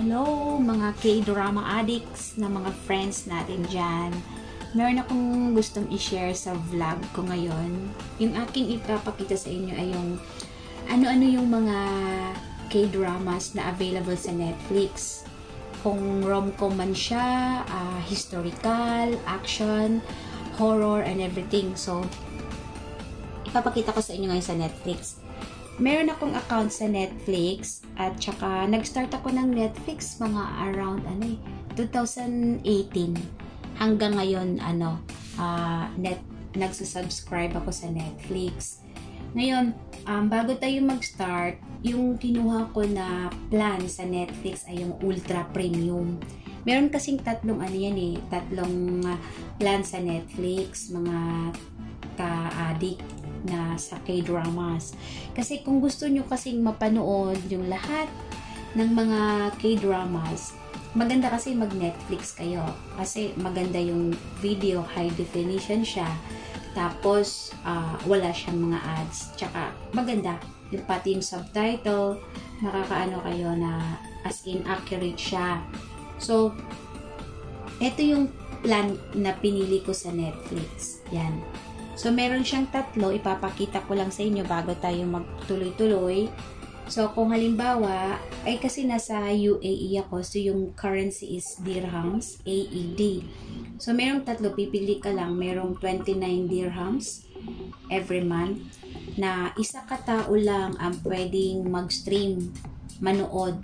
Hello mga K-drama addicts na mga friends natin dyan. Meron akong gustong i-share sa vlog ko ngayon. Yung aking ipapakita sa inyo ay yung ano-ano yung mga K-dramas na available sa Netflix. Kung rom-com man siya, historical, action, horror, and everything. So, ipapakita ko sa inyo ngayon sa Netflix. Meron akong account sa Netflix at saka nag-start ako ng Netflix mga around 2018 hanggang ngayon nagsusubscribe ako sa Netflix. Ngayon, bago tayo mag-start, yung kinuha ko na plan sa Netflix ay yung Ultra Premium. Meron kasing tatlong plan sa Netflix, mga ka-addict na sa K-dramas. Kasi kung gusto nyo kasing mapanood yung lahat ng mga K-dramas, maganda kasi mag-Netflix kayo. Kasi maganda yung video, high definition siya. Tapos, wala siyang mga ads. Tsaka, maganda. Yung pati yung subtitle, nakakaano kayo na as in accurate siya. So, ito yung plan na pinili ko sa Netflix. Yan. So, meron siyang tatlo. Ipapakita ko lang sa inyo bago tayo magtuloy-tuloy. So, kung halimbawa, ay kasi nasa UAE ako. So, yung currency is dirhams, AED. So, merong tatlo. Pipili ka lang. Merong 29 dirhams every month na isa katao lang ang pwedeng mag-stream, manood.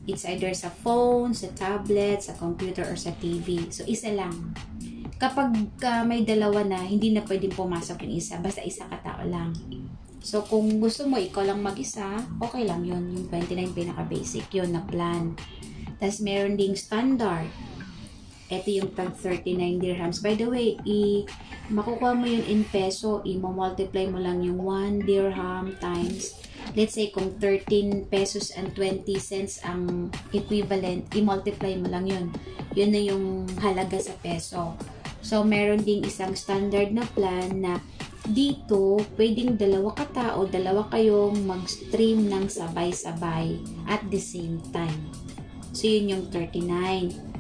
It's either sa phone, sa tablet, sa computer, or sa TV. So, isa lang. Kapag may dalawa na, hindi na pwedeng pumasok yung isa. Basta isa katao lang. So, kung gusto mo, ikaw lang mag-isa, okay lang yun. Yung 29 pinaka-basic yun na plan. Tapos, meron ding standard. Ito yung tag 39 dirhams. By the way, makukuha mo yun in peso, i-multiply mo lang yung 1 dirham times, let's say, kung 13 pesos and 20 cents ang equivalent, i-multiply mo lang yun. Yun na yung halaga sa peso. So, meron ding isang standard na plan na dito, pwedeng dalawa katao, dalawa kayong mag-stream ng sabay-sabay at the same time. So, yun yung 39.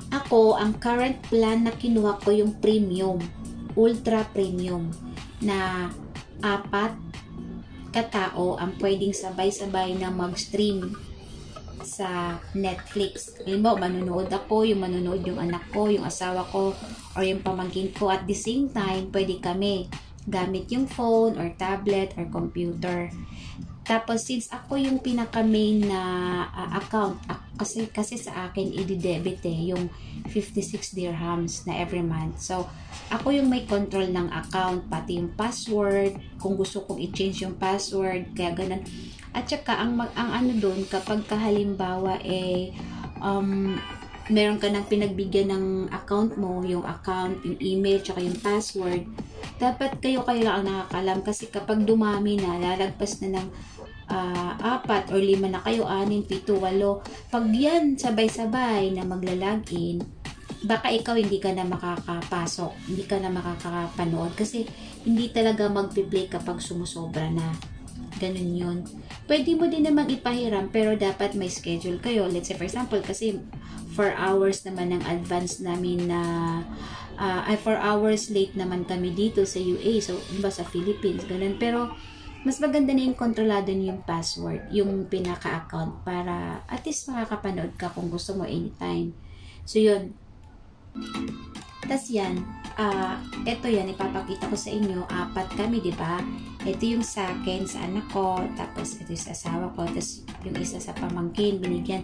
Ako, ang current plan na kinuha ko yung premium, ultra premium, na 4 katao ang pwedeng sabay-sabay na mag-stream sa Netflix. Halimbawa, manonood ako, yung manonood yung anak ko, yung asawa ko, or yung pamangkin ko. At the same time, pwede kami gamit yung phone, or tablet, or computer. Tapos, since ako yung pinaka-main na account, kasi sa akin, i-debit yung 56 dirhams na every month. So, ako yung may control ng account, pati yung password, kung gusto kong i-change yung password, kaya ganun. At saka, ang ano doon, kapag halimbawa, meron ka nang pinagbigyan ng account mo, yung account, yung email, tsaka yung password, dapat kayo lang ang nakakalam. Kasi kapag dumami na, lalagpas na ng 4 or 5 na kayo, 6, 7, 8, pag yan sabay-sabay na maglalagin, baka ikaw hindi ka na makakapasok, hindi ka na makakapanood kasi hindi talaga magpi-play kapag sumusobra na. Ganun yun. Pwede mo din namang ipahiram pero dapat may schedule kayo. Let's say for example, kasi 4 hours naman ng advance namin na 4 hours late naman kami dito sa UAE. So, iba sa Philippines. Ganun. Pero, mas maganda na yung kontrolado niyo yung password, yung pinaka-account para at least makakapanood ka kung gusto mo anytime. So, yun. Tas yan, ito yan, ipapakita ko sa inyo, 4 kami, di ba? Ito yung sa akin, sa anak ko, tapos ito yung sa asawa ko, tapos yung isa sa pamangkin, binigyan.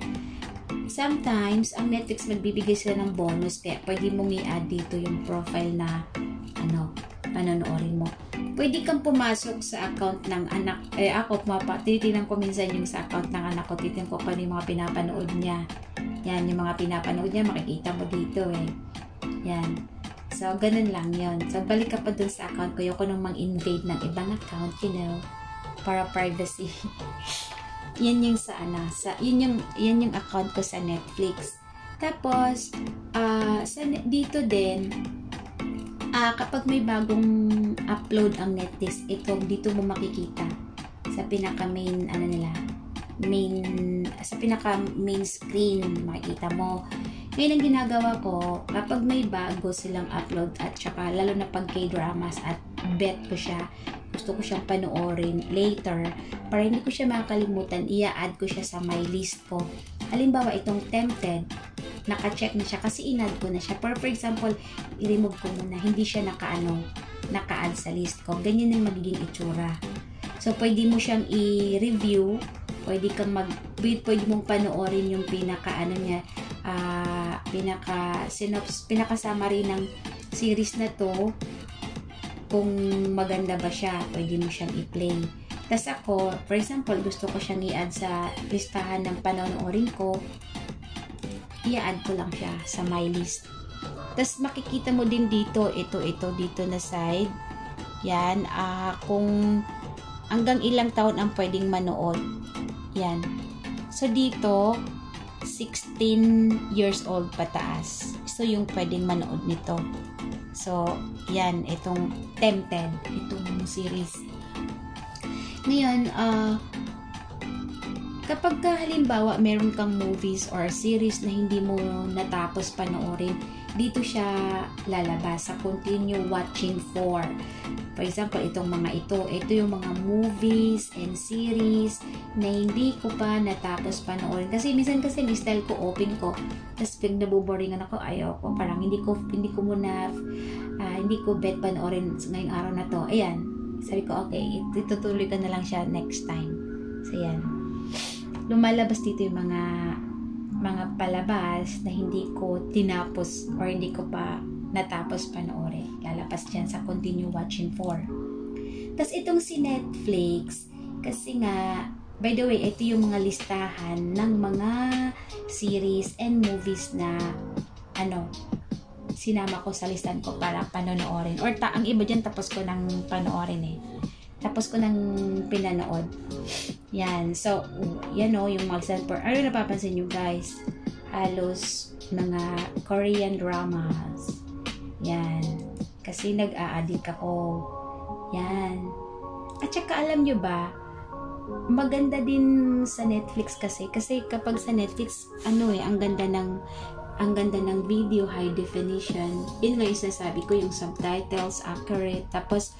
Sometimes, ang Netflix magbibigay sila ng bonus, kaya pwede mong i-add dito yung profile na, panonoorin mo. Pwede kang pumasok sa account ng anak, ako, tinitingnan ko minsan yung sa account ng anak ko, titingnan ko kung yung mga pinapanood niya. Yan, yung mga pinapanood niya, makikita mo dito Yan. So, ganun lang yun. So, balik ka pa dun sa account ko. Ayoko nang mang-invade ng ibang account, para privacy. Yan yung yan yung account ko sa Netflix. Tapos, dito din, kapag may bagong upload ang Netflix, dito mo makikita sa pinaka-main, main screen, makikita mo. Ngayon ang ginagawa ko, kapag may bago silang upload at saka lalo na pag K-dramas at bet ko siya, gusto ko siyang panoorin later, para hindi ko siya makakalimutan, i-add ko siya sa my list ko. Halimbawa, itong Tempted, naka-check na siya kasi in-add ko na siya. For example, i-remove ko muna, hindi siya naka-add sa list ko. Ganyan ang magiging itsura. So, pwede mo siyang i-review, pwede mong panoorin yung pinaka-summary ng series na to, kung maganda ba siya, pwede mo siyang i-play. Tapos ako, for example, gusto ko siyang i-add sa listahan ng panonoorin ko, i-add ko lang siya sa my list. Tapos makikita mo din dito, ito dito na side. Yan, kung hanggang ilang taon ang pwedeng manood. Yan. So dito, 16 years old pataas. So yung pwedeng manood nito. So, yan, itong Tempted, itong series. Ngayon, kapag halimbawa meron kang movies or series na hindi mo natapos panoorin, dito siya lalabas sa continue watching for. For example, itong mga ito yung mga movies and series na hindi ko pa natapos panoorin. Kasi minsan kasi may style ko, open ko, tapos pag nabuboringan ako, ayaw ko, parang hindi ko bet panoorin ngayong araw na to. Ayan, sabi ko, okay, itutuloy ko na lang siya next time. So, yan. Lumalabas dito yung mga palabas na hindi ko tinapos or hindi ko pa natapos panoorin. Lalabas dyan sa continue watching for. Tapos itong si Netflix, kasi nga, by the way, ito yung mga listahan ng mga series and movies na sinama ko sa listahan ko para panonoorin. Or ang iba dyan, tapos ko ng panoorin eh. Tapos ko ng pinanood. Yan. So, yan o, yung mag-send for. Ano napapansin nyo guys? Halos mga Korean dramas. Yan. Kasi nag-a-addict ako. Yan. At saka alam nyo ba, maganda din sa Netflix kasi kapag sa Netflix, ang ganda ng video, high definition. Yun nga yung sinasabi ko, yung subtitles, accurate. Tapos,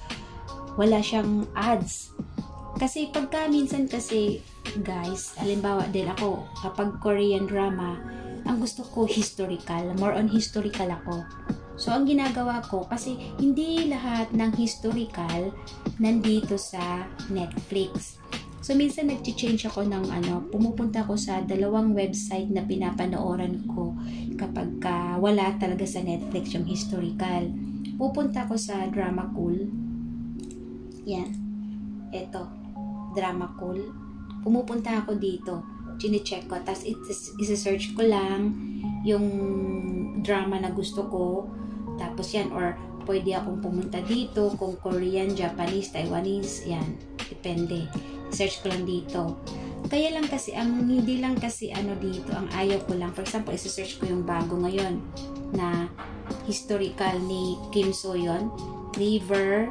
wala siyang ads. Kasi pagka minsan kasi, guys, halimbawa din ako, kapag Korean drama, ang gusto ko historical, more on historical ako. So, ang ginagawa ko, kasi hindi lahat ng historical nandito sa Netflix. So, minsan nag-change ako ng pumupunta ako sa dalawang website na pinapanooran ko kapag wala talaga sa Netflix yung historical. Pupunta ako sa Drama Cool. Yan. Ito. Drama Cool. Pumupunta ako dito. Chine-check ko. Tapos, isi-search ko lang yung drama na gusto ko. Tapos, yan. Or, pwede akong pumunta dito kung Korean, Japanese, Taiwanese. Yan. Depende. Search ko lang dito. Kaya lang kasi, hindi lang kasi dito, ang ayaw ko lang. For example, isi-search ko yung bago ngayon na historical ni Kim So-yeon. River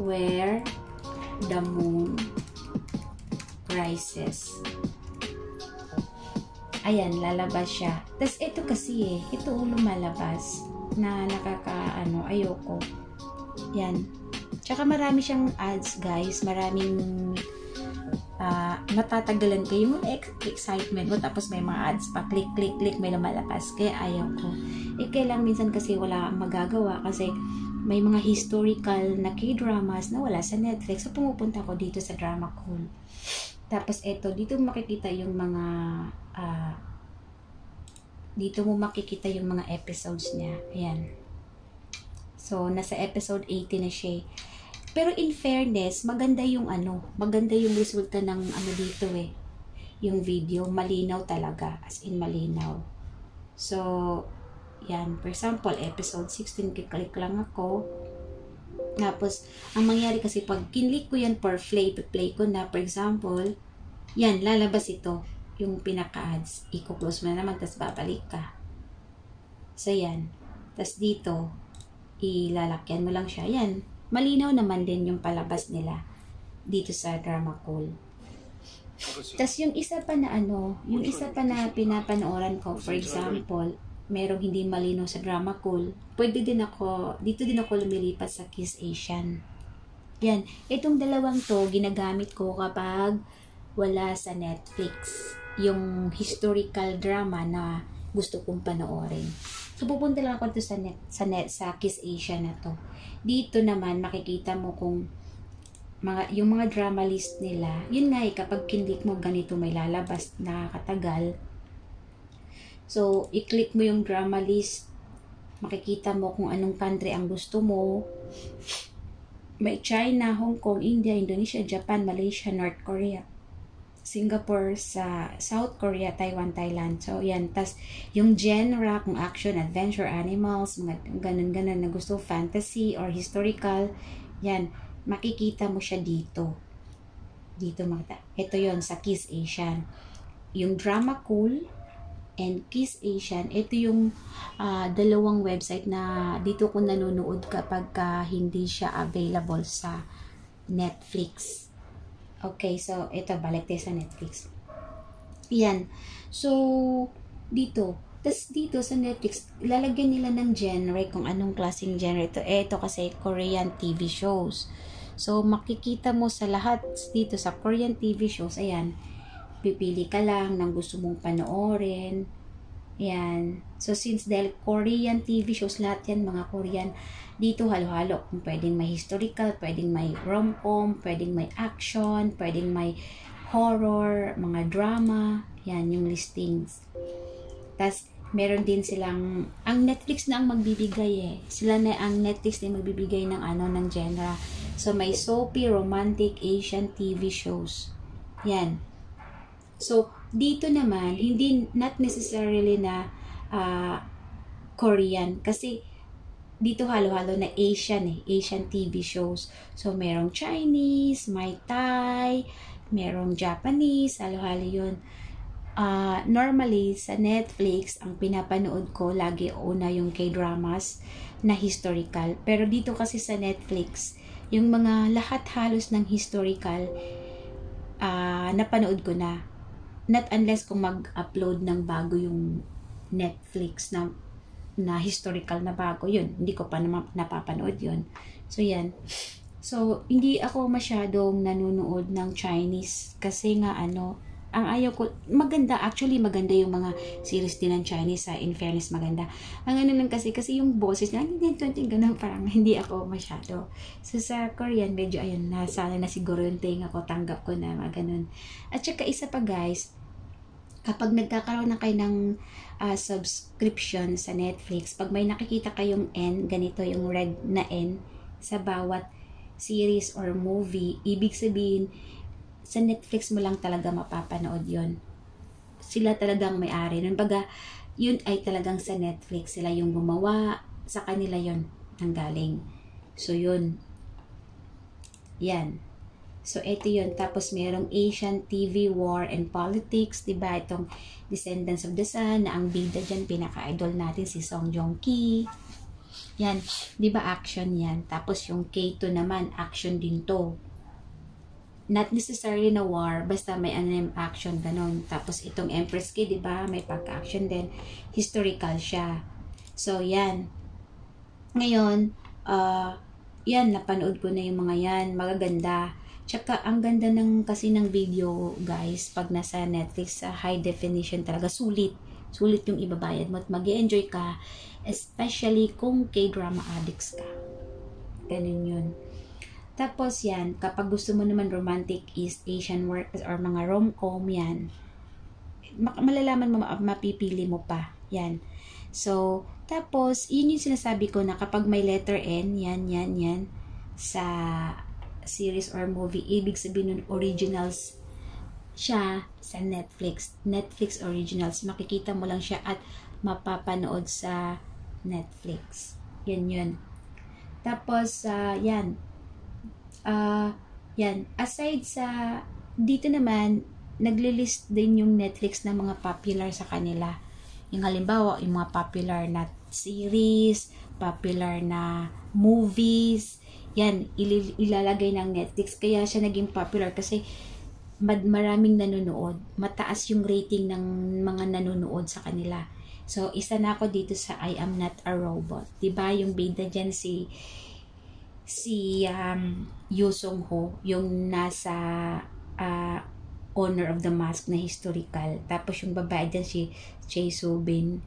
Where the Moon Rises. Ayan, lalabas siya. Tapos ito kasi ito lumalabas na ayoko. Yan. Tsaka marami siyang ads guys, maraming matatagalan kayo yung excitement mo, tapos may mga ads pa, click, may lumalabas. Kaya ayaw ko. Kailang minsan kasi wala magagawa kasi may mga historical na K-dramas na wala sa Netflix. So, pumupunta ko dito sa Drama Cool. Tapos, dito mo makikita yung mga episodes niya. Ayan. So, nasa episode 80 na siya. Pero in fairness, maganda yung resulta ng dito yung video. Malinaw talaga. As in, malinaw. So, yan, for example, episode 16, kiklik lang ako. Tapos, ang mangyari kasi pag kinlik ko yan for play ko na, for example, yan, lalabas ito, yung pinaka-ads. I-close mo na naman, tapos babalik ka. So, yan. Tapos dito, ilalakyan mo lang siya. Yan, malinaw naman din yung palabas nila dito sa Drama Cool. Tas yung isa pa na yung isa pa na pinapanooran ko, for example, merong hindi malinaw sa Drama Cool, dito din ako lumilipat sa Kiss Asian. Yan, itong dalawang to, ginagamit ko kapag wala sa Netflix, yung historical drama na gusto kong panoorin. So, pupunta lang ako to sa Kiss Asian na to. Dito naman, makikita mo kung yung mga drama list nila. Yun nga kapag kinlik mo ganito may lalabas na katagal. So, i-click mo yung drama list. Makikita mo kung anong country ang gusto mo. May China, Hong Kong, India, Indonesia, Japan, Malaysia, North Korea, Singapore, sa South Korea, Taiwan, Thailand. So, yan. Tas, yung genre, kung action, adventure, animals, mga ganun-ganun na gusto, fantasy or historical, yan. Makikita mo siya dito. Dito makita. Ito yon sa Kiss Asian. Yung Drama Cool and Kiss Asian, ito yung dalawang website na dito ko nanonood kapag hindi siya available sa Netflix. Okay, so ito, balik tayo sa Netflix. Yan. So, dito. Tas dito sa Netflix, lalagyan nila ng genre, kung anong klaseng genre ito. Ito kasi Korean TV shows. So, makikita mo sa lahat dito sa Korean TV shows, ayan, pipili ka lang ng gusto mong panoorin. Ayan. So, since dahil Korean TV shows, lahat yan mga Korean, dito halo-halo. Kung pwedeng may historical, pwedeng may rom-com, pwedeng may action, pwedeng may horror, mga drama. Yan, yung listings. Tas, meron din silang, ang Netflix na ang magbibigay Sila na ang Netflix na magbibigay ng ng genre. So, may soapy, romantic, Asian TV shows. Yan. So, dito naman, not necessarily na Korean. Kasi, dito halo-halo na Asian Asian TV shows. So, merong Chinese, may Thai, merong Japanese, halo-halo yun. Normally, sa Netflix, ang pinapanood ko, lagi una yung K-dramas na historical. Pero dito kasi sa Netflix, yung mga lahat halos ng historical, napanood ko na. Not unless kung mag-upload ng bago yung Netflix na historical na bago, yun. Hindi ko pa napapanood yun. So, yan. So, hindi ako masyadong nanonood ng Chinese kasi nga ang ayaw ko, maganda yung mga series din ng Chinese, in fairness maganda. Ang lang kasi yung boses na, ganun, parang hindi ako masyado. So sa Korean, medyo nasanay na siguro yung tinga ko, tanggap ko na, ganun. At saka isa pa guys, kapag nagkakaroon na kayo ng subscription sa Netflix, pag may nakikita kayong N, ganito yung red na N, sa bawat series or movie, ibig sabihin, sa Netflix mo lang talaga mapapanood yon. Sila talagang may-ari nun. Baga, yun ay talagang sa Netflix. Sila yung gumawa. Sa kanila yon nanggaling. So, yun. Yan. So, ito yun. Tapos, merong Asian TV, War and Politics. Diba? Itong Descendants of the Sun na ang bida dyan, pinaka-idol natin si Song Joong Ki. Yan. Diba? Action yan. Tapos, yung K2 naman, action din to. Not necessarily na war, basta may action, ganon. Tapos itong Empress Ki, diba? May pagka-action din. Historical siya. So, yan. Ngayon, yan, napanood ko na yung mga yan. Magaganda. Tsaka, ang ganda kasi ng video, guys, pag nasa Netflix, sa high definition talaga, sulit. Sulit yung ibabayad mo at mag-enjoy ka, especially kung K-drama addicts ka. Ganun yun. Tapos yan, kapag gusto mo naman romantic East Asian work or mga rom-com yan, malalaman mo, mapipili mo pa. Yan. So, tapos, yun yung sinasabi ko na kapag may letter N, yan, sa series or movie, ibig sabihin nun originals siya sa Netflix. Netflix originals. Makikita mo lang siya at mapapanood sa Netflix. Yan. Tapos, yan. Yan. Aside sa, dito naman, naglilist din yung Netflix ng mga popular sa kanila. Yung halimbawa, yung mga popular na series, popular na movies, yan, ilalagay ng Netflix. Kaya siya naging popular kasi maraming nanonood. Mataas yung rating ng mga nanonood sa kanila. So, isa na ako dito sa I Am Not a Robot. Diba? Yung bida dyan si Yoo Sung Ho, yung nasa Honor of the Mask na historical. Tapos yung babae dyan si Chae Soo Bin.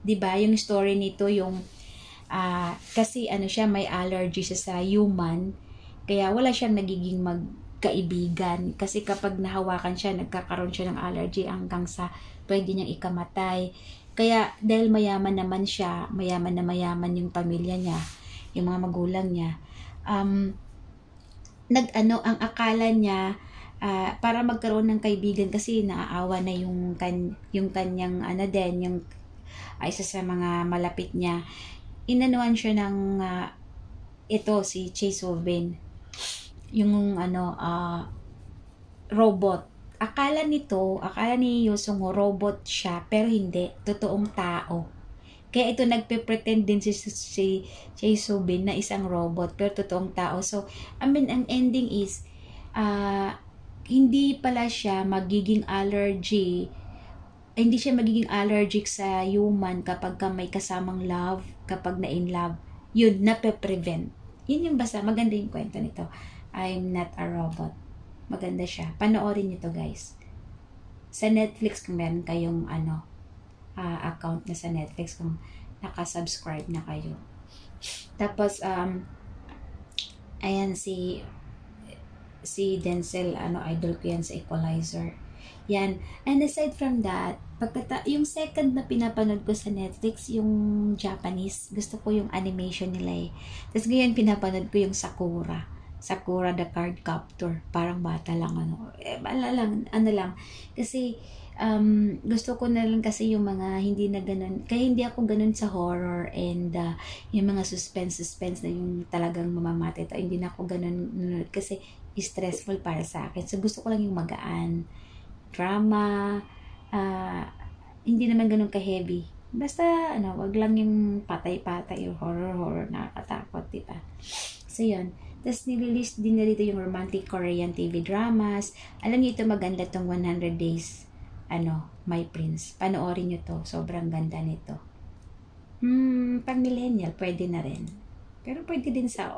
Diba? Yung story nito, yung kasi siya, may allergy siya sa human. Kaya wala siyang nagiging magkaibigan. Kasi kapag nahawakan siya, nagkakaroon siya ng allergy hanggang sa pwede niyang ikamatay. Kaya dahil mayaman naman siya, mayaman yung pamilya niya, yung mga magulang niya, ang akala niya, para magkaroon ng kaibigan kasi naaawa na yung kanyang yung isa sa mga malapit niya, inanuan siya ng ito si Chae Soo Bin, yung robot. Akala ni Yoo Sung Ho robot siya, pero hindi, totoong tao. Kaya ito nagpe-pretend din si Chae Soo Bin na isang robot, pero totoong tao. So, ang ending is hindi pala siya magiging allergic sa human kapag may kasamang love, kapag na-in love. Yun, nape-prevent. Yun yung basta, maganda yung kwento nito. I'm Not a Robot. Maganda siya. Panoorin niyo to, guys. Sa Netflix, kung meron kayong account na sa Netflix, kung nakasubscribe na kayo. Tapos, ayan si Denzel, idol ko yan sa Equalizer. Yan. And aside from that, yung second na pinapanood ko sa Netflix, yung Japanese, gusto ko yung animation nila eh. Tapos ngayon pinapanood ko yung Sakura the Card Captor. Parang bata lang kasi gusto ko na lang kasi yung mga hindi na ganun, kaya hindi ako ganun sa horror and yung mga suspense na yung talagang mamamatay. Hindi na ako ganun kasi stressful para sa akin. So gusto ko lang yung magaan drama, hindi naman ganun ka-heavy. Basta wag lang yung patay-patay, yung horror nakakatakot, diba? So yun. Tapos nililist din na dito yung romantic Korean TV dramas. Alam niyo ito, maganda tong 100 Days My Prince. Panoorin niyo to, sobrang ganda nito. Pang millennial pwede na rin. Pero pwede din sa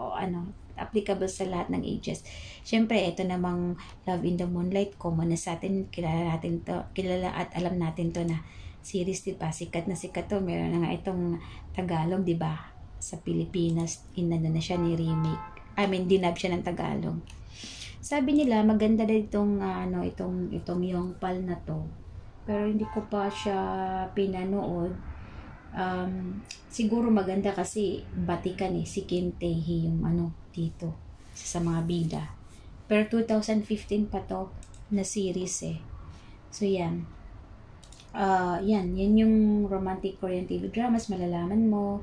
applicable sa lahat ng ages. Syempre, ito namang Love in the Moonlight, common na sa atin, kilala at alam natin to na series, diba? Sikat na to. Meron na nga itong Tagalog, diba? Sa Pilipinas, na siya ni remake. Dinub siya ng Tagalog. Sabi nila, maganda na itong itong Yongpal na to. Pero hindi ko pa siya pinanood. Siguro maganda kasi batikan si Kim Tae-hee yung dito sa mga bida. Pero 2015 pa to na series eh. So yan. Yan yung romantic Korean TV dramas, malalaman mo.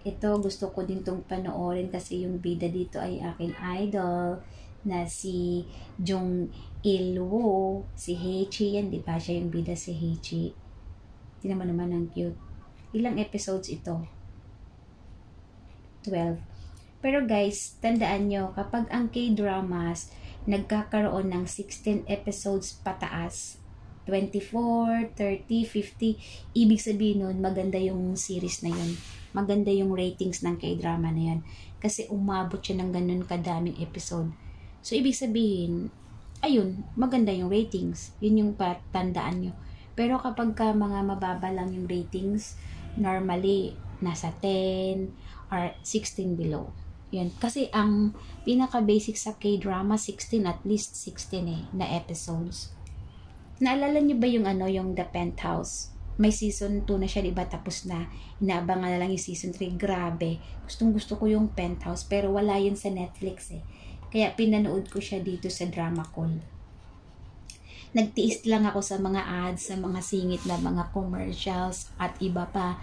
Ito gusto ko din tong panoorin kasi yung bida dito ay aking idol na si Jung Il-woo, si Hae-chi yan, di ba? Siya yung bida si Hae-chi. Hindi naman ang cute. Ilang episodes ito? 12. Pero guys, tandaan nyo, kapag ang K-dramas nagkakaroon ng 16 episodes pataas, 24, 30, 50, ibig sabihin nun, maganda yung series na yun. Maganda yung ratings ng K-drama na yan. Kasi umabot siya ng ganun kadaming episode. So, ibig sabihin, ayun, maganda yung ratings. Yun yung patandaan nyo. Pero kapag ka mga mababa lang yung ratings, normally, nasa 10 or 16 below. Yun. Kasi ang pinaka-basic sa K-drama, 16, at least 16 na episodes. Naalala nyo ba yung The Penthouse? May season 2 na siya, diba? Tapos na, inaabangan na lang yung season 3. Grabe. Gustong-gusto ko yung Penthouse, pero wala yun sa Netflix eh. Kaya pinanood ko siya dito sa Drama Call. Nagtiis lang ako sa mga ads, sa mga singit na mga commercials, at iba pa.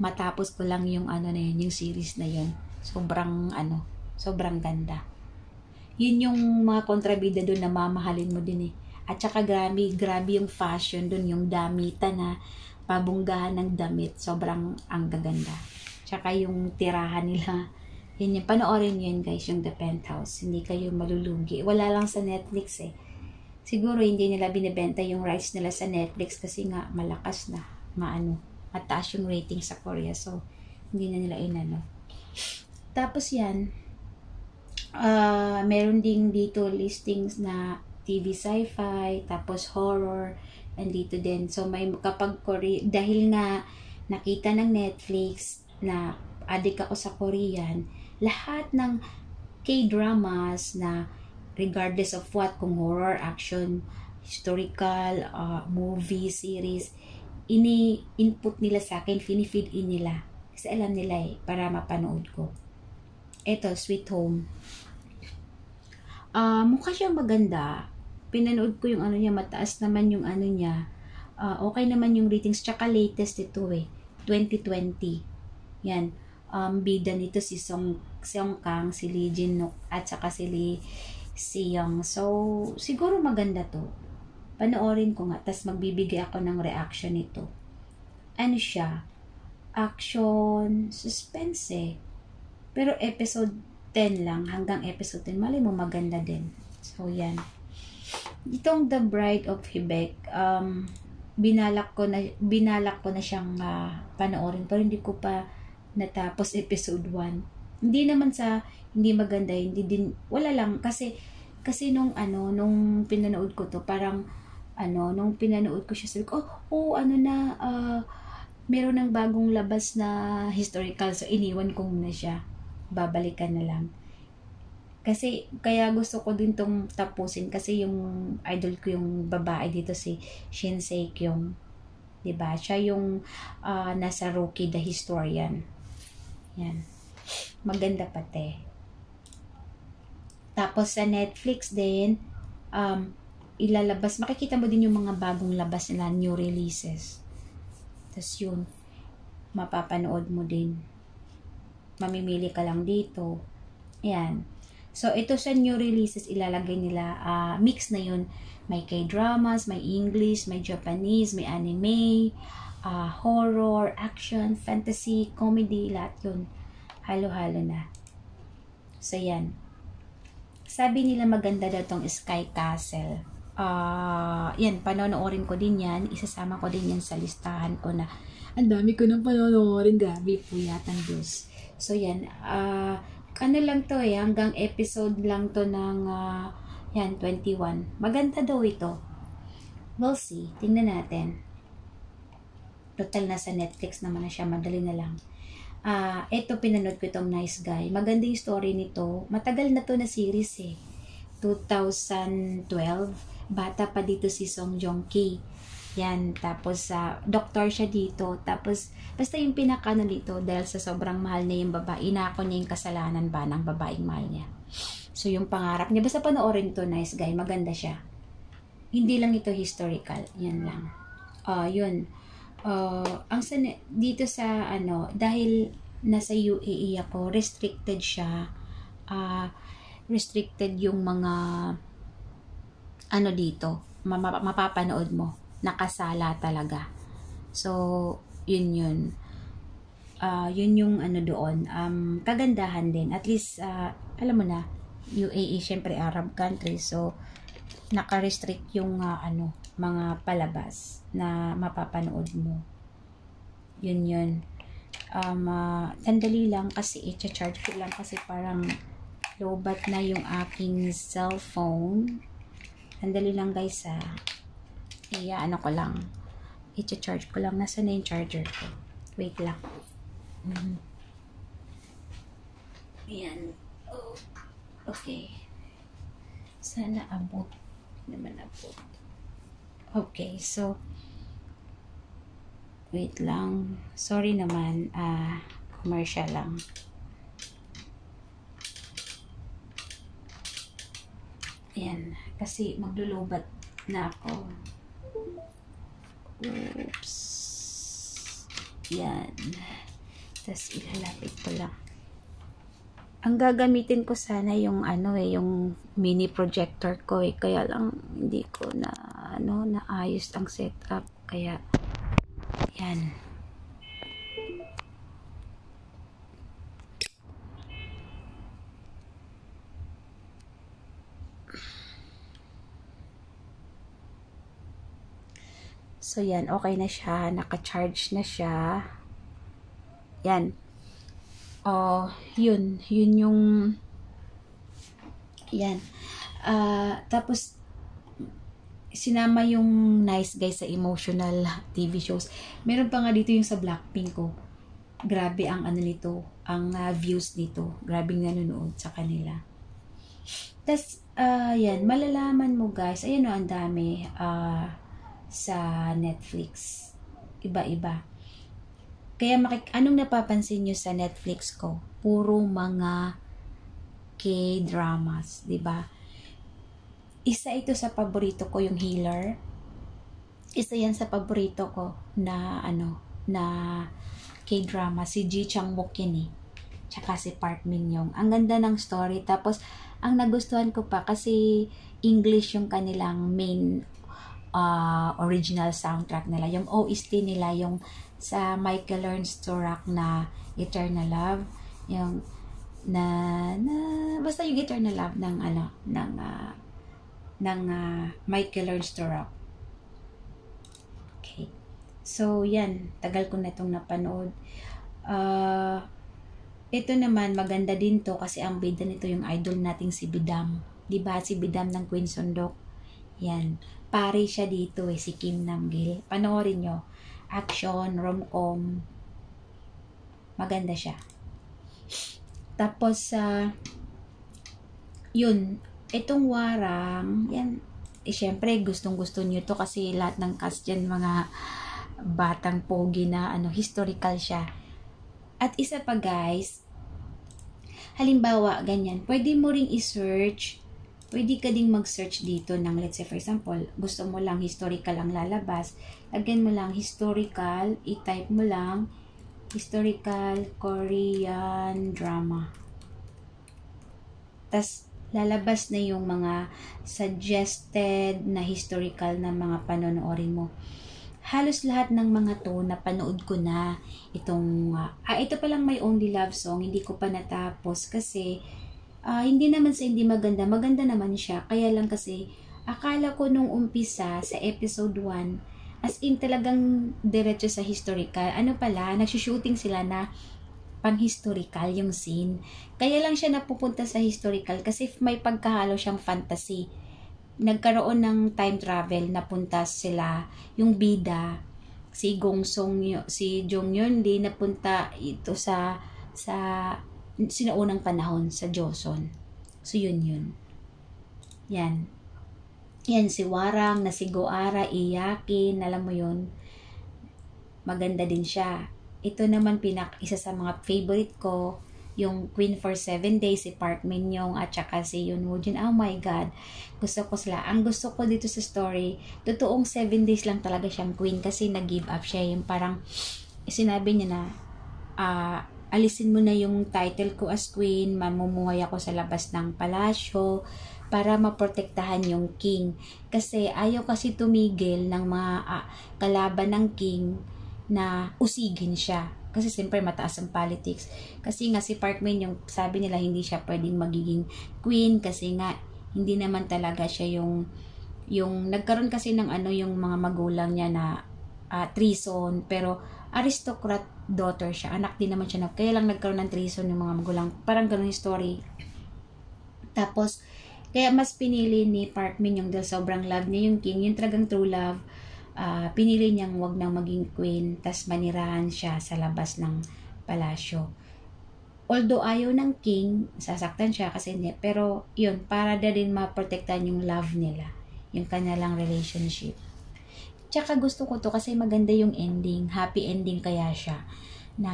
Matapos ko lang yung yung series na yun. Sobrang ganda. Yun yung mga kontrabida doon na mamahalin mo din eh. At saka grabe yung fashion doon, yung damitan na pabunggahan ng damit, sobrang ang gaganda. Tsaka yung tirahan nila, yun yung panoorin yun guys, yung The Penthouse. Hindi kayo malulugi. Wala lang sa Netflix eh. Siguro hindi nila binibenta yung rights nila sa Netflix kasi nga malakas na, mataas yung rating sa Korea. So, hindi na nila inano. Tapos yan, meron ding dito listings na TV sci-fi, tapos horror, andito din. So, may kapag dahil nga nakita ng Netflix na adik ako sa Korean, lahat ng K-dramas na regardless of what, kung horror, action, historical, movie, series, ini-input nila sa akin, finifeed in nila. Kasi alam nila para mapanood ko. Eto, Sweet Home. Mukha siyang maganda. Pinanood ko yung ano niya, mataas naman yung ano niya. Okay naman yung ratings, tsaka latest ito 2020. Yan. Bida nito si Song Kang, si Lee Jin Nook, at saka si Lee Young. So, siguro maganda to. Panoorin ko nga, tas magbibigay ako ng reaction nito. Ano siya? Action, suspense Pero episode 10 lang, hanggang episode 10. Malay mo maganda din. So, yan. Itong The Bride of Hebek, binalak ko na siyang panoorin, pero hindi ko pa natapos episode 1. Hindi naman sa hindi maganda, hindi din, wala lang, kasi nung pinanood ko to, parang nung pinanood ko siya, sabi ko, meron ng bagong labas na historical, so iniwan ko muna siya, babalikan na lang. Kasi kaya gusto ko din tong tapusin, kasi yung idol ko yung babae dito, si Shin Se-kyung, 'di ba? Siya yung nasa Rookie the Historian. Yan. Maganda pati. Tapos sa Netflix din, ilalabas, makikita mo din yung mga bagong labas nila, new releases. Tapos yun, mapapanood mo din. Mamimili ka lang dito. Ayan. So, ito sa new releases, ilalagay nila, mix na yun. May K-dramas, may English, may Japanese, may anime, horror, action, fantasy, comedy, lahat yun. Halo-halo na. So, yan. Sabi nila maganda daw tong Sky Castle. Yan, panonoorin ko din yan. Isasama ko din yan sa listahan ko na ang dami ko nang panonoorin. Gabi po yatang Diyos. So, yan. Ano lang to hanggang episode lang to ng 21. Maganda daw ito. We'll see. Tingnan natin. Total na sa Netflix naman na siya. Madali na lang. Ito pinanood ko itong Nice Guy. Maganda yung story nito. Matagal na to na series 2012. Bata pa dito si Song Joong Ki. Yan. Tapos doktor siya dito. Tapos basta yung pinakano dito, dahil sa sobrang mahal niya yung babae, inako niya yung kasalanan ba ng babaeng mahal niya. So yung pangarap niya, basta panoorin to, Nice Guy. Maganda siya. Hindi lang ito historical. Yan lang. Yun. Dito sa dahil nasa UAE ako, restricted siya. Restricted yung mga dito, mapapanood mo. Nakasala talaga. So, yun. Yun yung doon. Kagandahan din. At least, alam mo na, UAE, syempre Arab country. So, naka-restrict yung mga palabas na mapapanood mo. Yun. Sandali lang kasi i-charge ko lang kasi parang lobat na yung aking cellphone. Sandali lang guys ko lang. I-charge ko lang. Nasaan na yung charger ko? Wait lang. Ayan. Oh. Okay. Sana abot. Naman abot. Okay, so wait lang. Sorry naman. Commercial lang. Ayan. Kasi maglulubat na ako. Oops. Yan. Tapos ilalapit ko lang. Ang gagamitin ko sana yung yung mini projector ko kaya lang hindi ko na naayos ang setup, kaya yan. So, yan. Okay na siya. Naka-charge na siya. Yan. Yun. Yun yung... Yan. Tapos, sinama yung Nice Guys sa emotional TV shows. Meron pa nga dito yung sa Blackpink ko. Grabe ang ano nito, ang views nito. Grabe nga nanonood sa kanila. Tas, yan, malalaman mo guys, ayan o, ang dami sa Netflix. Iba-iba. Kaya anong napapansin nyo sa Netflix ko? Puro mga K-dramas, diba? Isa ito sa paborito ko, yung Healer. Isa yan sa paborito ko na K-drama, si Ji Chang-wook yun eh. Tsaka si Park Min-young. Ang ganda ng story. Tapos, ang nagustuhan ko pa kasi English yung kanilang main original soundtrack nila. Yung OST nila, yung sa Michael Learns to Rock na Eternal Love. Yung basta yung Eternal Love ng Michael Learns to Rock. Okay. So, yan. Tagal ko na itong napanood. Ito naman, maganda din to kasi ang bida nito yung idol nating si Bidam. Diba? Si Bidam ng Queen Sondok. Yan. Pare siya dito si Kim Nam-gil. Panoorin nyo. Action, rom-com. Maganda siya. Tapos, yun. Itong Warang, yan. Siyempre, gustong-gusto nyo to kasi lahat ng cast dyan, mga batang pogi na historical siya. At isa pa guys, halimbawa ganyan, pwede mo ring i-search, pwede ka ding mag-search dito ng, let's say for example, gusto mo lang historical ang lalabas, lagyan mo lang historical, i-type mo lang historical Korean drama. Tas lalabas na yung mga suggested na historical na mga panonoorin mo. Halos lahat ng mga to napanood ko na. Ito pa lang may Only Love Song, hindi ko pa natapos kasi hindi naman sa hindi maganda. Maganda naman siya. Kaya lang kasi akala ko nung umpisa sa episode 1, as in talagang diretso sa historical. Ano pala, nagsushooting sila na pang-historical yung scene. Kaya lang siya napupunta sa historical kasi may pagkahalo siyang fantasy. Nagkaroon ng time travel, napunta sila, yung bida, si Jong Yeon Lee, napunta ito sa sinaunang panahon sa Joseon. So yun. Yan. Yan si Warang, na si Goara, Iyakin, alam mo yun. Maganda din siya. Ito naman isa sa mga favorite ko, yung Queen for 7 Days, si Park Min-young at saka si Yoon Woo-jin. Oh my God. Gusto ko sila. Ang gusto ko dito sa story, totoong 7 days lang talaga siyang queen kasi nag-give up siya. Yung parang sinabi niya na alisin mo na yung title ko as queen, mamumuhay ako sa labas ng palasyo para maprotektahan yung king. Kasi ayaw kasi tumigil ng mga kalaban ng king na usigin siya. Kasi siyempre mataas ang politics. Kasi nga si Park Min, yung sabi nila hindi siya pwedeng magiging queen kasi nga hindi naman talaga siya yung nagkaroon kasi ng yung mga magulang niya na treason, pero aristocrat daughter siya. Anak din naman siya kaya lang nagkaroon ng treason yung mga magulang. Parang ganun yung story. Tapos kaya mas pinili ni Park Min yung dahil sobrang love niya yung king, yung talagang true love. Pinili niyang wag nang maging queen, tas manirahan siya sa labas ng palasyo. Although ayaw ng king, sasaktan siya kasi hindi, pero yun, para din maprotektahan yung love nila, yung kanilang relationship. Tsaka gusto ko to kasi maganda yung ending, happy ending kaya siya, na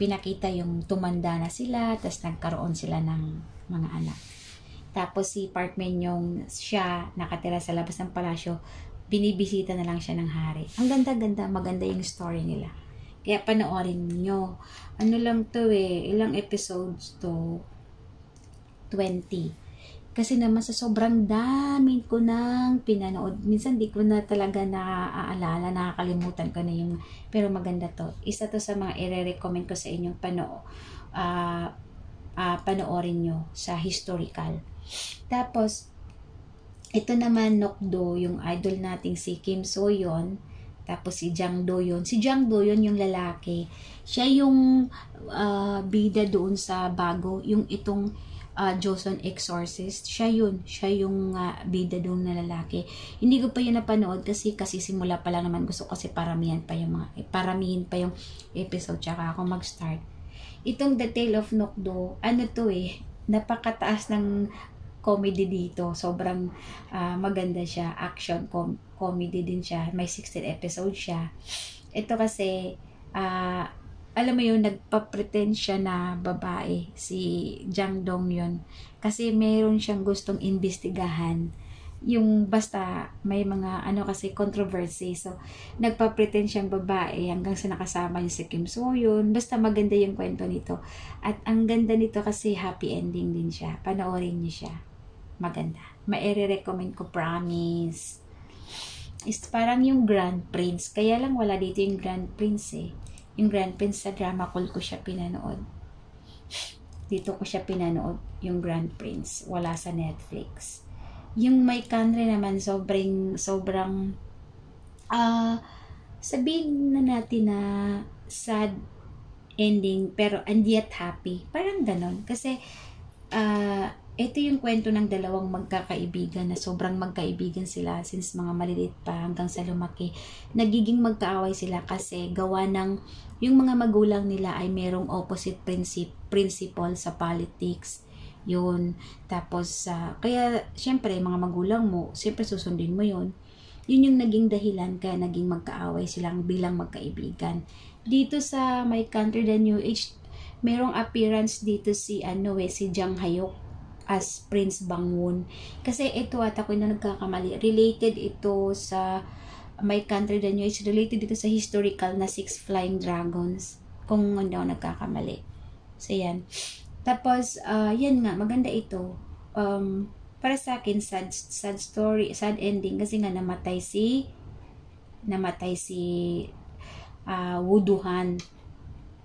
pinakita yung tumanda na sila, tas nagkaroon sila ng mga anak. Tapos si Park Min-young, siya nakatira sa labas ng palasyo, binibisita na lang siya ng hari. Ang ganda-ganda, maganda yung story nila. Kaya panoorin nyo. Ano lang to ilang episodes to? 20. Kasi naman sa sobrang dami ko nang pinanood. Minsan di ko na talaga naaalala, nakakalimutan ko na yung, pero maganda to. Isa to sa mga i-recommend ko sa inyong panoorin nyo sa historical. Tapos, ito naman Nokdo, yung idol nating si Kim So-yeon, Tapos si Jang Do-yeon. Si Jang Do-yeon yung lalaki. Siya yung bida doon sa bago. Yung itong Joseon Exorcist. Siya yun. Siya yung bida doon na lalaki. Hindi ko pa yun napanood kasi simula pa lang naman. Gusto kasi paramihin pa yung episode tsaka ako mag-start. Itong The Tale of Nokdo, ano to napakataas ng comedy dito. Sobrang maganda siya. Action, comedy din siya. May 16 episodes siya. Ito kasi, alam mo yun, nagpa-pretend siya na babae, si Jang Dong-yeon. Kasi mayroon siyang gustong imbestigahan. Yung basta, may mga kasi controversy. So, nagpa-pretend siyang babae hanggang sa nakasama niya si Kim So-yeon. Basta maganda yung kwento nito. At ang ganda nito kasi happy ending din siya. Panoorin niyo siya. Maganda. Maire-recommend ko, promise. Is parang yung Grand Prince. Kaya lang wala dito yung Grand Prince Yung Grand Prince sa Drama Call ko siya pinanood. Dito ko siya pinanood, yung Grand Prince. Wala sa Netflix. Yung My Country naman, sobrang sabihin na natin na sad ending, pero and yet happy. Parang ganon. Kasi, ito yung kwento ng dalawang magkakaibigan na sobrang magkaibigan sila since mga maliliit pa hanggang sa lumaki. Nagiging magkaaway sila kasi gawa ng yung mga magulang nila ay merong opposite principle sa politics. Yun. Tapos, kaya syempre mga magulang mo, syempre susundin mo yun. Yun yung naging dahilan kaya naging magkaaway silang bilang magkaibigan. Dito sa My Country, The New Age, merong appearance dito si Jang Hayok as Prince Bangwon. Kasi ito ako na nagkakamali. Related ito sa My Country, The New Age. Related dito sa historical na Six Flying Dragons. Kung hindi ako nagkakamali. So, yan. Tapos, yan nga. Maganda ito. Para sa akin, sad story, sad ending. Kasi nga namatay si Woo Do-han.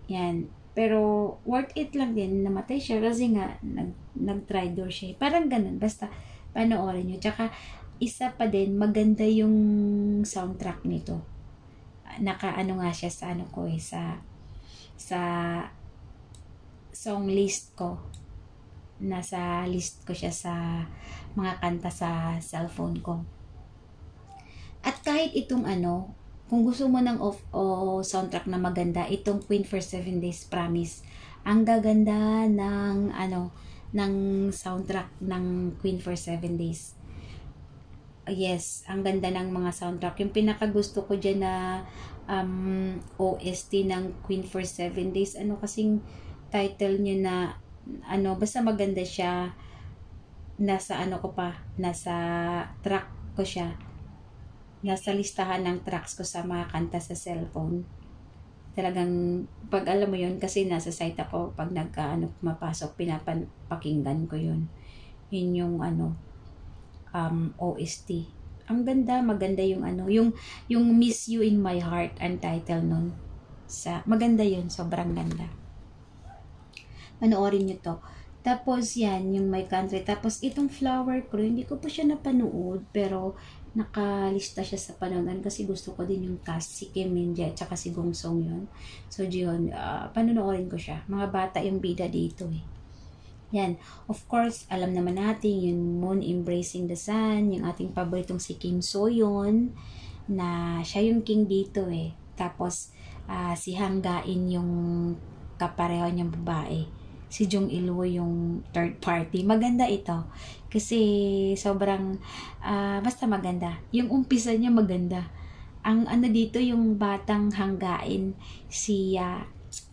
Yan. Pero, worth it lang din. Namatay siya kasi nga, nag-traitor siya. Parang ganun. Basta, panoorin nyo. Tsaka, isa pa din, maganda yung soundtrack nito. Naka-ano nga siya sa sa song list ko. Nasa list ko siya sa mga kanta sa cellphone ko. At kahit itong kung gusto mo ng soundtrack na maganda, itong Queen for 7 Days, promise. Ang gaganda ng ng soundtrack ng Queen for 7 Days. Yes, ang ganda ng mga soundtrack. Yung pinakagusto ko dyan na OST ng Queen for 7 Days, kasing title niya na basta maganda siya. Nasa nasa track ko siya. Nasa listahan ng tracks ko sa mga kanta sa cellphone. Talagang, pag alam mo yun, kasi nasa site ako, pag mapasok, pinapakinggan ko yun. Yun yung OST. Ang ganda, maganda yung yung Miss You in My Heart, ang title nun. Maganda yun, sobrang ganda. Panoorin nyo to. Tapos yan, yung My Country. Tapos itong Flower Crew, hindi ko pa siya napanood, pero nakalista siya sa panonood kasi gusto ko din yung cast, si Kim Min-jae at saka si Gong Song yun. So yun, panonoorin ko siya. Mga bata yung bida dito Yan. Of course, alam naman natin yung Moon Embracing the Sun, yung ating paboritong si Kim So-yeon, na siya yung king dito Tapos, si Hanggain yung kapareho niyang babae. Si Jung Il-woo yung third party. Maganda ito. Kasi sobrang, basta maganda. Yung umpisa niya maganda. Ang dito, yung batang Hanggain, si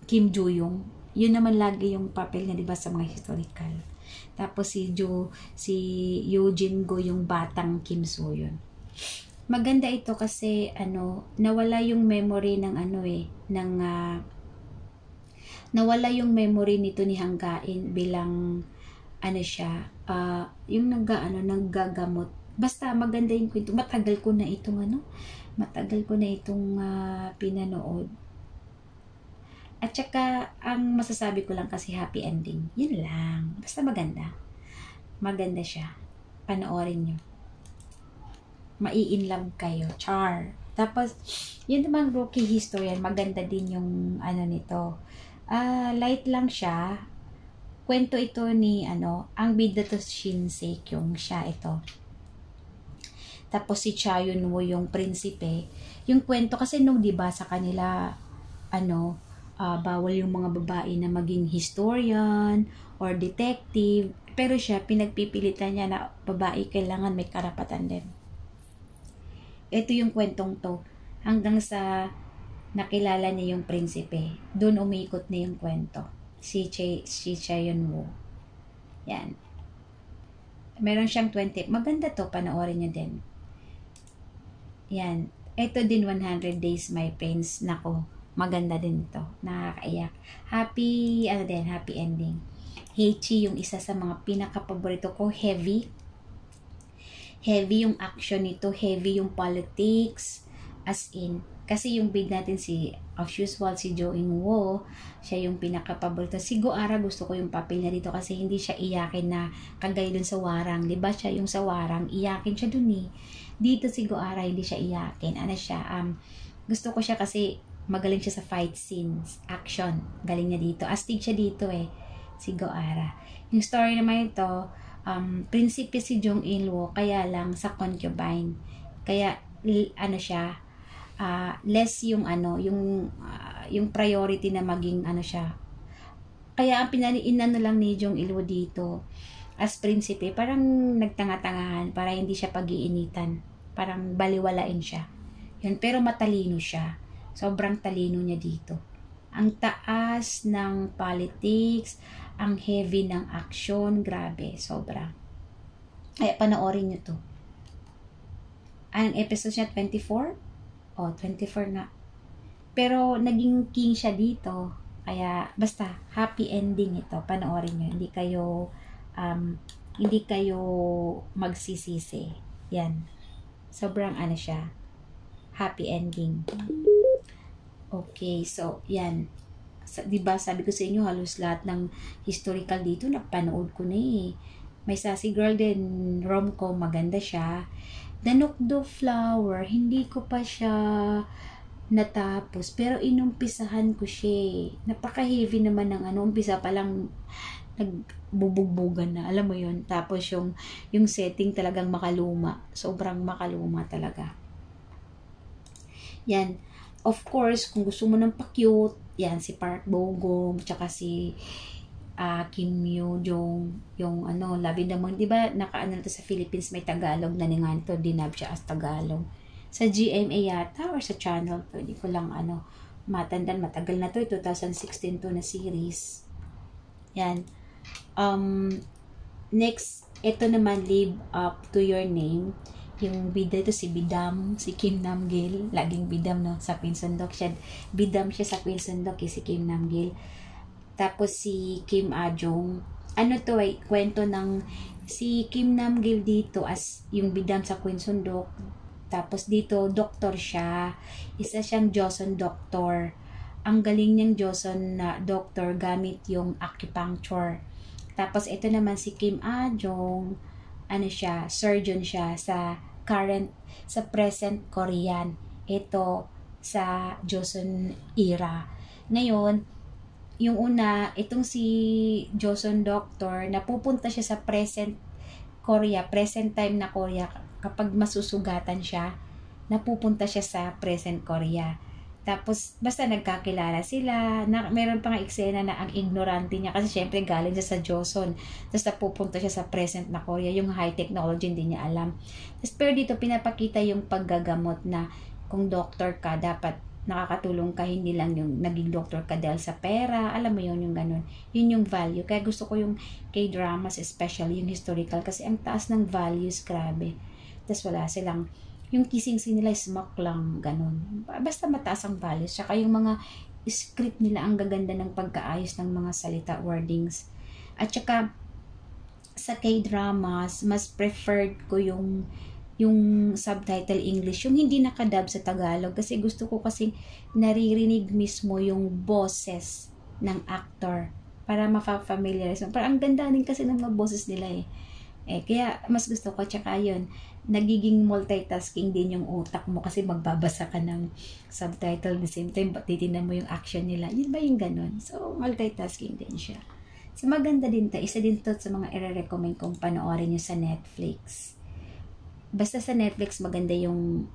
Kim Jo-young. Yun naman lagi yung papel niya, diba, sa mga historical. Tapos si Yoo Jin-go yung batang Kim So-yeon. Maganda ito kasi, nawala yung memory ng nawala yung memory nito ni Hanggain bilang siya, yung naggagamot. Basta maganda yung kwento. Matagal ko na itong pinanood. At saka, ang masasabi ko lang kasi happy ending. Yun lang. Basta maganda. Maganda siya. Panoorin nyo. Mai-inlove kayo. Char. Tapos, yun naman Rookie History, maganda din yung ano nito. Light lang siya. Kwento ito ni ang bida to Shin Se-kyung, siya ito. Tapos si Cha Yun-woo yung prinsipe. Yung kwento kasi nung 'di ba sa kanila bawal yung mga babae na maging historian or detective, pero siya pinagpipilitan niya na babae kailangan may karapatan din. Ito yung kwentong to hanggang sa nakilala niya yung prinsipe. Doon umiikot na yung kwento. Si Cha Yun-woo. Yan. Meron siyang 20. Maganda to, panoorin niyo din. Yan. Ito din 100 Days My Prince. Nako, maganda din to. Nakakaiyak. Happy ending. Heichi yung isa sa mga pinaka-paborito ko. Heavy yung action nito. Heavy yung politics. As in, kasi yung bid natin as usual, si Jo In-woo, siya yung pinaka-paborito. Si Go-ara, gusto ko yung papel niya dito kasi hindi siya iyakin na kagaya dun sa Warang. Diba siya yung sa Warang, iyakin siya dun eh. Dito si Go-ara, hindi siya iyakin. Gusto ko siya kasi magaling siya sa fight scenes, action. Galing niya dito. Astig siya dito eh, si Go-ara. Yung story naman ito, prinsipe si Jong Il-woo, kaya lang sa concubine. Kaya, siya, less yung yung priority na maging siya. Kaya ang inano lang ni Jong Il-woo dito as prinsipe, parang nagtanga-tangahan para hindi siya pag-iinitan. Parang baliwalain siya. Yun, pero matalino siya. Sobrang talino niya dito. Ang taas ng politics, ang heavy ng action, grabe, sobra. Kaya panoorin niyo to. Ang episode niya 24? 24 nga. Pero naging king siya dito. Kaya basta happy ending ito. Panoorin niyo. Hindi kayo magsisisi. Yan. Sobrang siya. Happy ending. Okay, so yan. Diba sabi ko sa inyo halos lahat ng historical dito napanood ko na eh. May Sassy Girl din, rom-com, maganda siya. The Nokdo Flower, hindi ko pa siya natapos, pero inumpisahan ko siya. Napaka-heavy naman ng umpisa pa lang nagbubugbugan na, alam mo yun. Tapos yung setting talagang makaluma, sobrang makaluma talaga. Yan, of course, kung gusto mo ng pa-cute, yan, si Park Bo-gum, tsaka si Kim Yoo Jong, yung Love in the Moon, di ba nakaano to sa Philippines, may Tagalog na nga ito, dinab siya as Tagalog sa GMA yata or sa channel to, hindi ko lang matandaan, matagal na to, 2016 to na series. Yan. Next, ito naman, Live Up to Your Name. Yung bida ito si Bidam, si Kim Nam-gil, laging Bidam sa Pinsondok siya, Bidam siya sa Pinsondok si Kim Nam-gil. Tapos si Kim Ah-jong, to ay kwento ng si Kim Nam-gil dito as yung Bidam sa Pinsondok. Tapos dito doktor siya, isa siyang Joseon doctor. Ang galing niyang Joseon na doctor gamit yung acupuncture. Tapos ito naman si Kim Ah-jong, siya, surgeon siya sa present Korean. Ito sa Joseon era. Ngayon, yung una, itong si Joseon doctor, napupunta siya sa present Korea, present time na Korea. Kapag masusugatan siya, napupunta siya sa present Korea. Tapos, basta nagkakilala sila. Meron pa nga eksena na ang ignorante niya kasi syempre galing siya sa Joseon. Tapos napupunta siya sa present na Korea. Yung high technology hindi niya alam. Tapos, pero dito pinapakita yung paggagamot na kung doctor ka, dapat nakakatulong ka, hindi lang yung naging doctor ka dahil sa pera. Alam mo yun, yung ganun. Yun yung value. Kaya gusto ko yung K-dramas, especially yung historical, kasi ang taas ng values, grabe. Tapos wala silang yung kissing scene nila smoke lang, ganun. Basta mataas ang values. Tsaka yung mga script nila, ang gaganda ng pagkaayos ng mga salita, wordings. At tsaka, sa K-dramas, mas preferred ko yung subtitle English, yung hindi nakadub sa Tagalog. Kasi gusto ko kasi naririnig mismo yung boses ng actor para ma-familiarize. Parang ang ganda din kasi ng mga boses nila eh. Kaya mas gusto ko. Tsaka yun, nagiging multitasking din yung utak mo kasi magbabasa ka ng subtitle the same time, titignan mo yung action nila. Yun ba yung ganun? So, multitasking din siya. So, maganda din to. Isa din to sa mga i-recommend kong panoorin nyo sa Netflix. Basta sa Netflix, maganda yung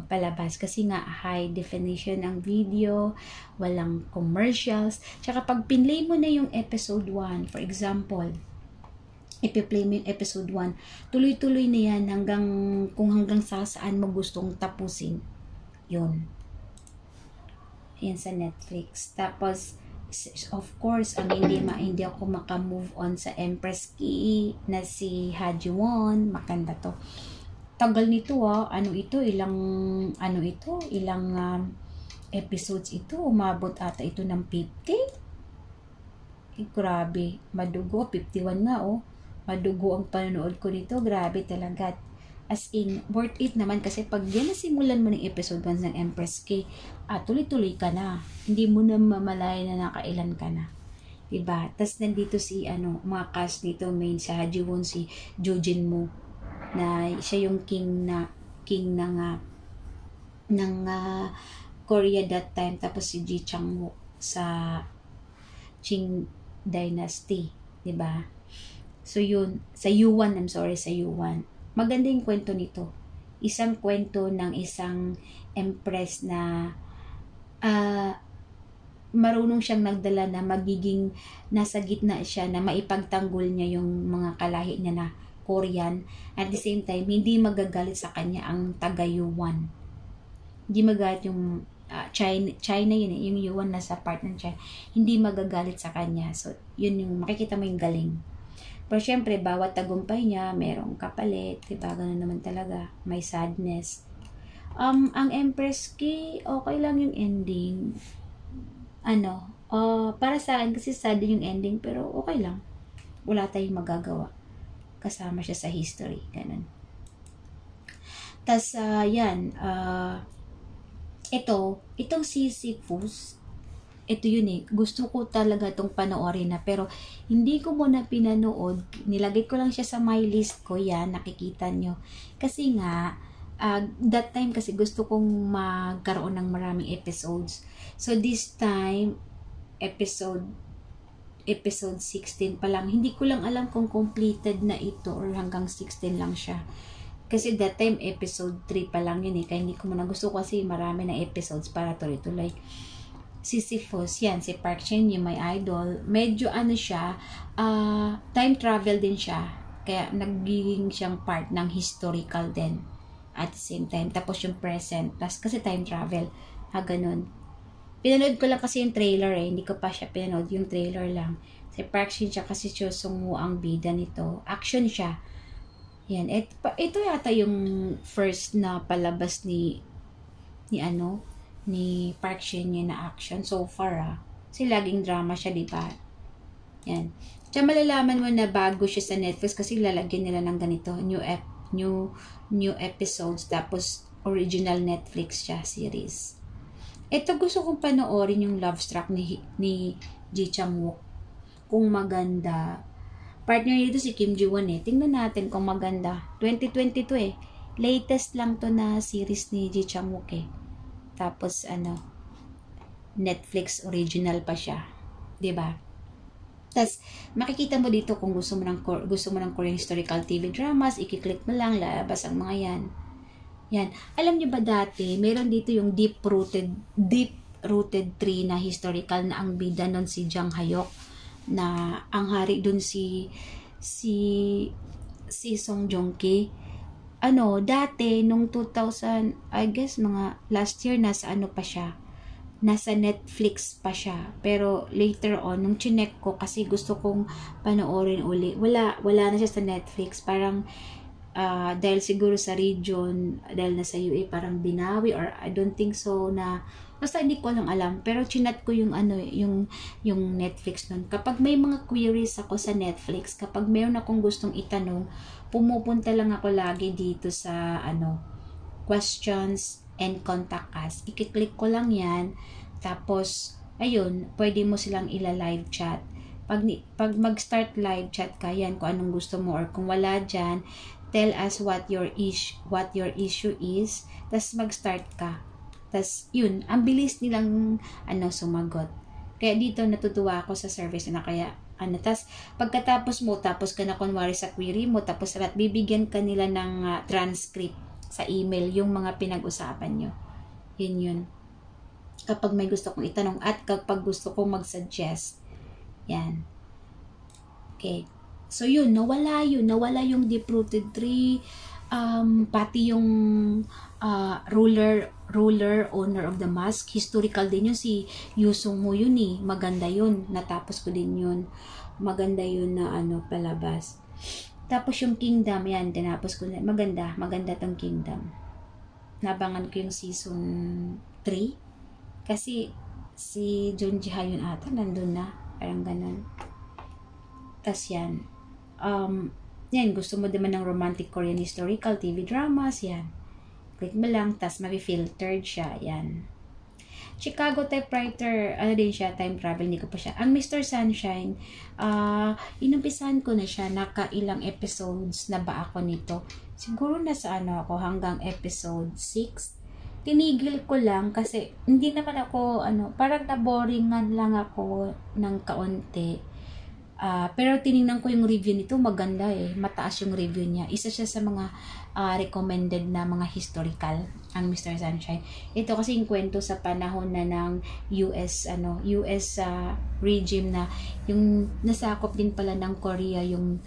palabas kasi nga high definition ang video, walang commercials. Tsaka pag pinlay mo na yung episode 1, for example, ipi-play mo yung episode 1, tuloy-tuloy na yan kung hanggang saan mo gustong tapusin. Yun. Yan sa Netflix. Tapos, of course, hindi ako maka-move on sa Empress Ki na si Ha Ji-won. Makanda to. Tagal nito ilang episodes ito. Umabot ata ito ng 50. Grabe. Madugo. 51 nga Madugo ang panonood ko nito. Grabe talaga. As in, worth it naman kasi pag yan nasimulan mo ng episode 1 ng Empress Ki, tuloy-tuloy ka na. Hindi mo na mamalaya na nakailan ka na. Diba? Tas nandito si mga cast dito, main si Ha Ji-won, si Jo Jin-moo, na siya yung king ng Korea that time, tapos si Ji Chang-wook sa Qing Dynasty, 'di ba? So yun, sa Yuan, sa Yuan. Maganda yung kwento nito. Isang kwento ng isang empress na marunong siyang nagdala na magiging nasa gitna siya na maipagtanggol niya yung mga kalahi niya na Korean. At the same time, hindi magagalit sa kanya ang taga-Yuan. Hindi magagalit yung China yun yung Yuan na sa part ng China. Hindi magagalit sa kanya. So, yun yung makikita mo yung galing. Pero syempre, bawat tagumpay niya, merong kapalit. Diba? Ganun naman talaga. May sadness. Ang Empress Ki, okay lang yung ending. Para sa akin, kasi sad yung ending, pero okay lang. Wala tayong magagawa. Kasama siya sa history. Ganun. Tas, itong Sisyphus, ito yun gusto ko talaga itong panoorin na, pero hindi ko muna pinanood. Nilagay ko lang siya sa my list ko. Yan, nakikita nyo. Kasi nga, that time kasi gusto kong magkaroon ng maraming episodes. So, this time, episode 16 pa lang. Hindi ko lang alam kung completed na ito or hanggang 16 lang siya. Kasi that time, episode 3 pa lang yun Kaya hindi ko muna gusto kasi marami na episodes para tuloy-tuloy. Sisyphus, yan, si Park Shin, yung my idol. Medyo siya, time travel din siya. Kaya nagiging siyang part ng historical din. At the same time, tapos yung present. Plus, kasi time travel. Ganun. Pinanood ko lang kasi yung trailer hindi ko pa siya pinanood, yung trailer lang. Si Park Shin siya kasi Cho Sung-woo ang bida nito. Action siya. Yan. Ito yata yung first na palabas ni Park Shin niya na action so far Kasi laging drama siya, diba? Yan. Kaya malalaman mo na bago siya sa Netflix kasi lalagyan nila ng ganito, new episodes, tapos original Netflix siya series. Ito gusto kong panoorin yung Love Struck ni Ji Chang-wook. Kung maganda. Partner nito si Kim Ji-won Tingnan natin kung maganda. 2022 Latest lang to na series ni Ji Chang-wook Tapos Netflix original pa siya. 'Di ba? Tas makikita mo dito kung gusto mo ng Korean historical TV dramas, i-click mo lang, lalabas ang mga yan. Yan. Alam niyo ba dati, meron dito yung deep-rooted 3 na historical na ang bida nun si Jang Hayok, na ang hari dun si Song Joong-ki. Dati, nung 2000, I guess, mga last year, nasa Netflix pa siya. Pero later on, nung chinek ko, kasi gusto kong panoorin uli, wala na siya sa Netflix. Parang, dahil siguro sa region, dahil nasa UA, parang binawi, or I don't think so na, basta hindi ko lang alam. Pero chinat ko yung Netflix nun. Kapag may mga queries ako sa Netflix, kapag mayroon akong gustong itanong, pumupunta lang ako lagi dito sa questions and contact us. I-click ko lang yan. Tapos, ayun, pwede mo silang ila-live chat. Pag mag-start live chat ka, yan, kung anong gusto mo, or kung wala dyan, tell us what your issue is, tas mag-start ka. Tas yun, ang bilis nilang sumagot. Kaya dito natutuwa ako sa service na kaya tas pagkatapos mo, tapos ka na kunwari sa query mo, tapos bibigyan ka nila ng transcript sa email yung mga pinag-usapan nyo. Yun. Kapag may gusto kong itanong at kapag gusto kong mag-suggest. Yan. Okay. So yun, nawala yung deep-rooted tree, pati yung ruler, owner of the mask, historical din yun, si Yusung Ho yun maganda yun, natapos ko din yun, maganda yun na palabas. Tapos yung Kingdom, yan, tinapos ko na, maganda tong Kingdom. Nabangan ko yung season 3, kasi si Jun Ji Ha yun ata, nandun na, parang ganun. Tas yan, yan, gusto mo naman ng romantic Korean historical TV dramas, yan. Click mo lang, tas ma-filtered siya, yan. Chicago Typewriter, din siya, time travel, hindi ko pa siya. Ang Mr. Sunshine, inumpisahan ko na siya, nakailang episodes na ba ako nito? Siguro nasa ako, hanggang episode 6. Tinigil ko lang kasi hindi naman ako, parang naboringan lang ako ng kaunti. Pero tinignan ko yung review nito, maganda mataas yung review niya. Isa siya sa mga recommended na mga historical, ang Mr. Sunshine. Ito kasi yung kwento sa panahon na ng US regime na yung nasakop din pala ng Korea yung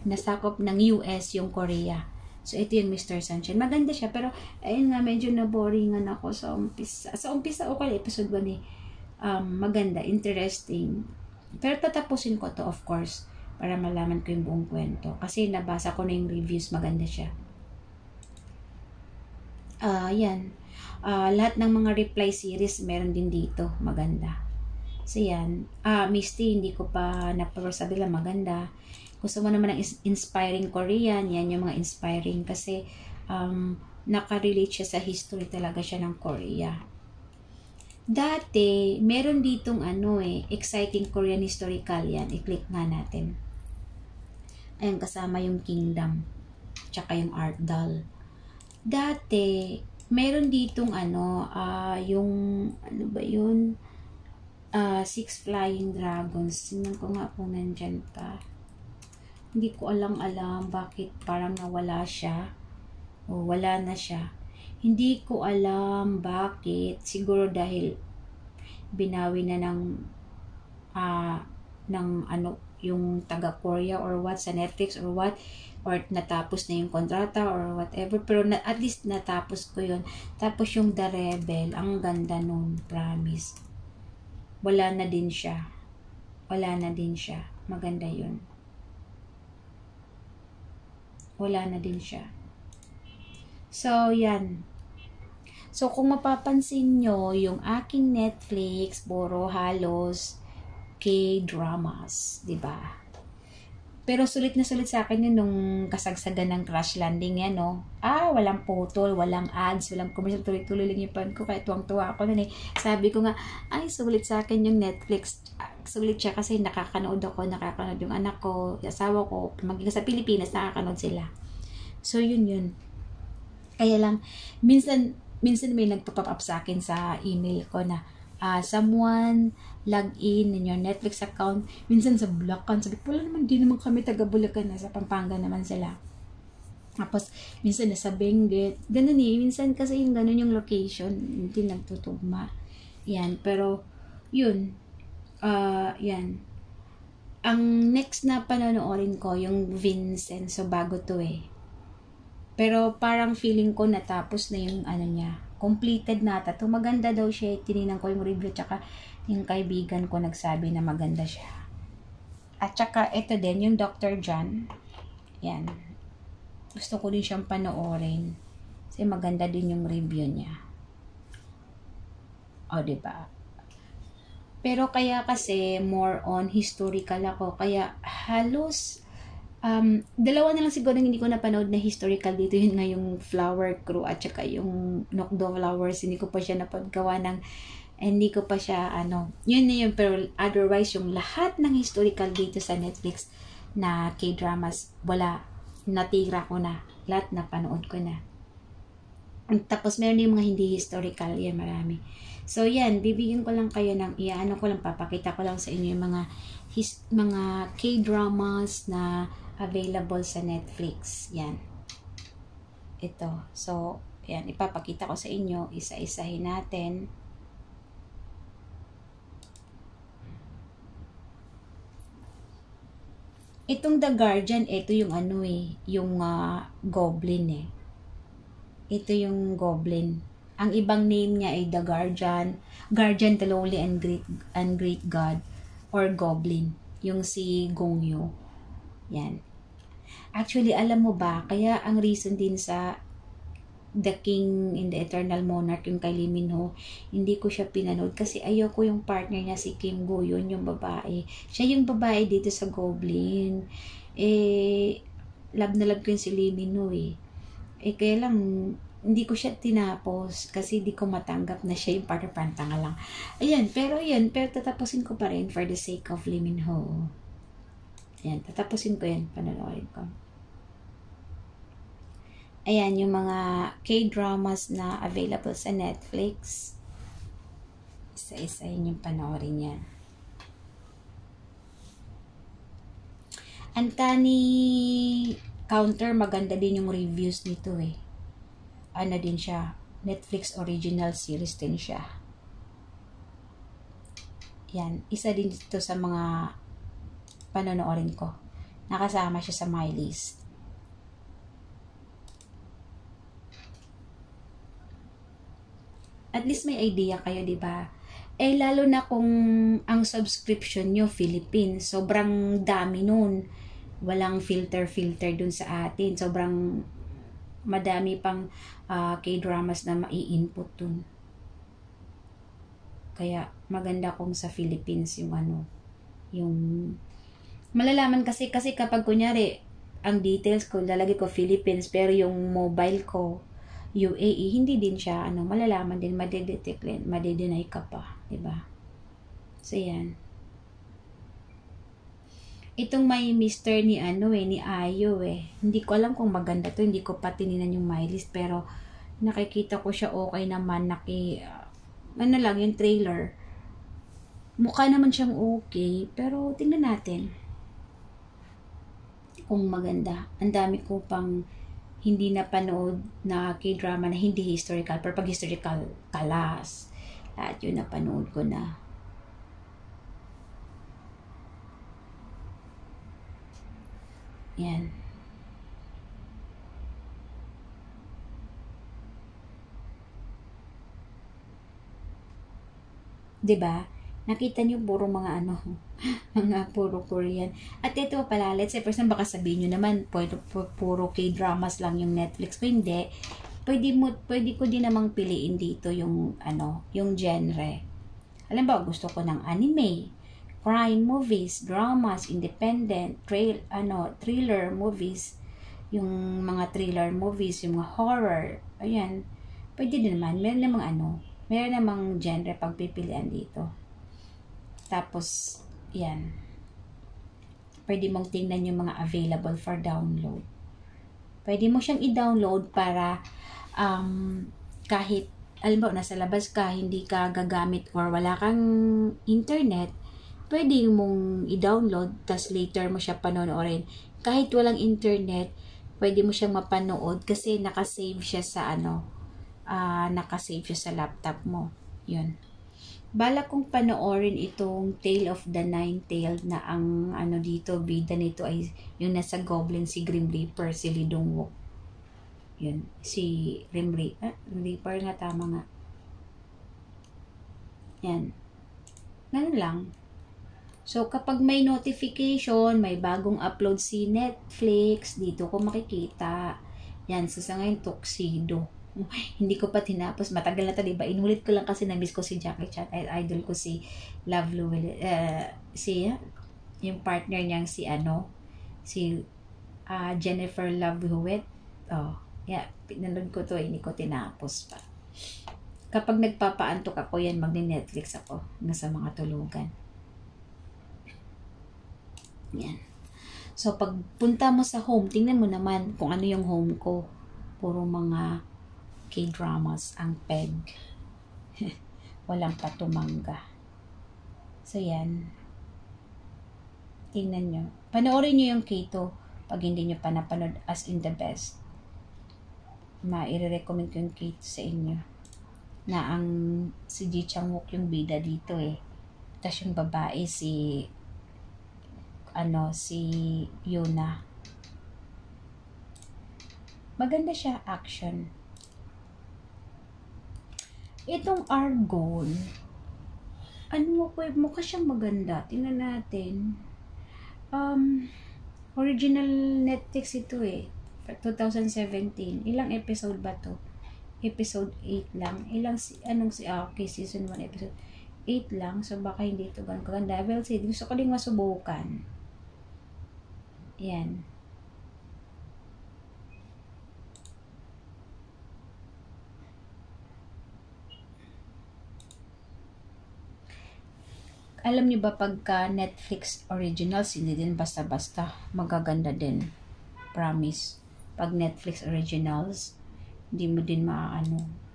nasakop ng US yung Korea. So ito yung Mr. Sunshine. Maganda siya pero ayun nga, medyo naboringan ako sa umpisa. Sa umpisa okay, episode 1 maganda, interesting. Pero tatapusin ko to, of course, para malaman ko yung buong kwento. Kasi nabasa ko na yung reviews, maganda siya. Yan. Lahat ng mga reply series, meron din dito, maganda. So yan. Misty, hindi ko pa napasabi lang, maganda. Gusto mo naman ng inspiring Korean, yan yung mga inspiring. Kasi, nakarelate siya sa history talaga siya ng Korea. Dati, meron ditong exciting Korean historical yan. I-click nga natin. Ayan, kasama yung Kingdom. Tsaka yung Art Doll. Dati, meron ditong yung, Six Flying Dragons. Tingnan ko nga kung nandyan pa. Hindi ko alam bakit parang nawala siya. O, wala na siya. Hindi ko alam bakit. Siguro dahil binawi na yung taga Korea or what sa Netflix or what, or natapos na yung kontrata or whatever. Pero at least natapos ko yun. Tapos yung The Rebel, ang ganda nun, promise. Wala na din siya. Maganda yun. Wala na din siya. So, yan. So, kung mapapansin nyo, yung aking Netflix, puro halos K-dramas, diba? Pero sulit na sulit sa akin yun nung kasagsagan ng Crash Landing yan, no? Walang putol, walang ads, walang commercial, tuloy-tuloy lang yung pan ko, kaya tuwang-tuwa ako nun Sabi ko nga, sulit sa akin yung Netflix. Sulit siya kasi nakakanood yung anak ko, yung asawa ko, maging sa Pilipinas, nakakanood sila. So, yun. Kaya lang, minsan may nagpa-pop up sa akin sa email ko na someone log in your Netflix account. Minsan sa Bulacan. Sabi ko, wala naman, di naman kami taga Bulacan. Nasa Pampanga naman sila. Tapos, minsan nasa Benguet. Ganun minsan kasi yung ganun yung location. Hindi nagtutugma. Yan. Pero, yun. Yan. Ang next na panonoorin ko, yung Vincent. So, bago to Pero parang feeling ko natapos na yung niya. Completed na ata. Maganda daw siya. Tininan ko yung review. Tsaka yung kaibigan ko nagsabi na maganda siya. At tsaka ito din, yung Dr. John. Yan. Gusto ko din siyang panoorin. Kasi maganda din yung review niya. Diba? Pero kaya kasi more on historical ako. Kaya halos dalawa na lang siguro hindi ko napanood na historical dito. Yun nga yung Flower Crew at saka yung Nokdo Flowers. Hindi ko pa siya napagawa hindi ko pa siya yun na yun. Pero otherwise yung lahat ng historical dito sa Netflix na K-dramas, wala, natira ko na. Lahat napanood ko na. Tapos meron yung mga hindi historical, yan marami. So yan, bibigyan ko lang kayo ng, papakita ko lang sa inyo yung mga K-dramas na available sa Netflix. Yan. Ito. So, yan, ipapakita ko sa inyo, isa-isahin natin. Itong The Guardian, ito yung yung Goblin eh. Ito yung Goblin. Ang ibang name niya ay The Guardian, the Lowly and Great God, or Goblin. Yung si Gongyo. Yan. Actually, alam mo ba, kaya ang reason din sa The King in the Eternal Monarch, yung kay Lee Min-ho, hindi ko siya pinanood kasi ayoko yung partner niya si Kim Go Eun, yung babae. Siya yung babae dito sa Goblin. Love na love ko yung si Lee Min-ho eh. Kaya lang, hindi ko siya tinapos kasi hindi ko matanggap na siya yung partner, pantanga lang. Pero tatapusin ko pa rin for the sake of Lee Min-ho. Tatapusin ko yan, panonoorin ko. Yung mga K-dramas na available sa Netflix. Isa-isa yun yung panoorin yan. Uncanny Counter, maganda din yung reviews nito eh. Ano din siya, Netflix original series din siya. Yan, isa din ito sa mga panonoorin ko. Nakasama siya sa my list. At least may idea kayo, di ba? Lalo na kung ang subscription nyo Philippines, sobrang dami nun. Walang filter dun sa atin. Sobrang madami pang K-dramas na mai-input dun. Kaya maganda kung sa Philippines yung yung malalaman kasi kapag kunyari ang details ko lalagay ko Philippines pero yung mobile ko UAE, hindi din siya, malalaman din, madedeny ka pa, diba? So, yan. Itong may Mr. ni Ayo eh. Hindi ko alam kung maganda to, hindi ko pa tininan yung my list, pero nakikita ko siya okay naman, yung trailer. Mukha naman siyang okay, pero tingnan natin kung maganda. Ang dami ko pang hindi napanood na K-drama na hindi historical. Pero pag historical, kalas. Lahat yun napanood ko na. Yan. Diba? Nakita niyo puro mga mga puro Korean. At ito pala, let's say, person baka sabihin nyo naman, puro K-dramas lang yung Netflix. Pero hindi. Pwede ko din namang piliin dito yung, yung genre. Alam ba, gusto ko ng anime, crime movies, dramas, independent, thriller movies, yung mga thriller movies, yung mga horror. Ayan. Pwede din naman. Meron namang genre pagpipilian dito. Tapos, yan. Pwede mong tingnan yung mga available for download. Pwede mo siyang i-download para kahit, alam mo, nasa labas ka, hindi ka gagamit or wala kang internet, pwede mong i-download, tas later mo siya panonoorin. Kahit walang internet, pwede mo siyang mapanood kasi nakasave siya sa nakasave siya sa laptop mo. Yun. Bala kong panoorin itong Tale of the Nine-Tailed na ang dito, bida nito ay yung nasa Goblin, si Grim Reaper, si Lee Dong-wook. Yun, si Grim Reaper nga, tama nga. Yan. Ganun lang. So, kapag may notification, may bagong upload si Netflix, dito ko makikita. Yan, sa ngayon, Tuxedo. Hindi ko pa tinapos. Matagal na ito, diba? Inulit ko lang kasi na-miss ko si Jackie Chan. Idol ko si Love Llewellyn. Yung partner niyang si Jennifer Love Hewitt. Pinanood ko to, hindi ko tinapos pa. Kapag nagpapaantok ako yan, magne-Netflix ako. Nasa mga tulugan. Yan. So, pag punta mo sa home, tingnan mo naman kung ano yung home ko. Puro mga K-dramas ang peg. Walang patumangga. So, yan. Tingnan nyo. Panoorin nyo yung K2 pag hindi nyo pa napanood as in the best. I-recommend ko yung K2 sa inyo. Na ang si Ji Chang-wook yung bida dito eh. Tapos yung babae si Yuna. Maganda siya, action. Itong Argon, mukha siyang maganda. Tingnan natin. Original Netflix ito eh. 2017. Ilang episode ba to? Episode 8 lang. Okay, season 1 episode 8 lang. So, baka hindi ito ganun kaganda. Well, gusto ko din masubukan. Yan. Alam niyo ba pagka Netflix originals, hindi din basta-basta. Magaganda din. Promise. Pag Netflix originals, hindi mo din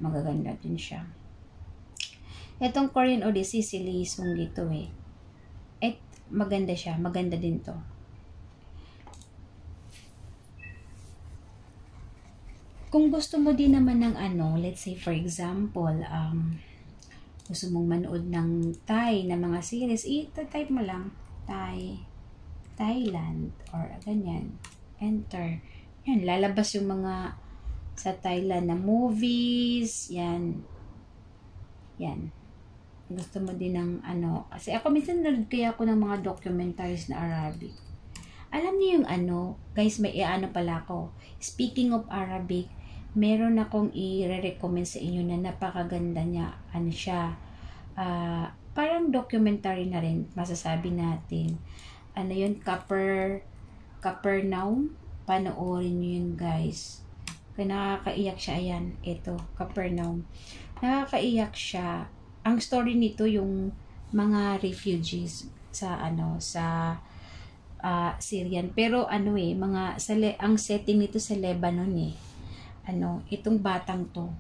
magaganda din siya. Itong Korean Odyssey, si Lee Sung dito eh. Maganda siya. Maganda din to. Kung gusto mo din naman ng let's say for example, gusto mong manood ng Thai na mga series, type mo lang, Thailand, or ganyan, enter. Yan, lalabas yung mga sa Thailand na movies, yan. Gusto mo din ng kasi ako minsan kaya ako ng mga documentaries na Arabic. Alam niyo yung guys, may pala ako. Speaking of Arabic, meron akong i-recommend sa inyo na napakaganda niya. Siya, parang documentary na rin, masasabi natin. Yun, Capernaum. Panoorin nyo yun, guys. Kaya nakakaiyak siya. Ayan, ito, Capernaum. Nakakaiyak siya. Ang story nito, yung mga refugees sa Syrian. Pero ang setting nito sa Lebanon eh. Itong batang to,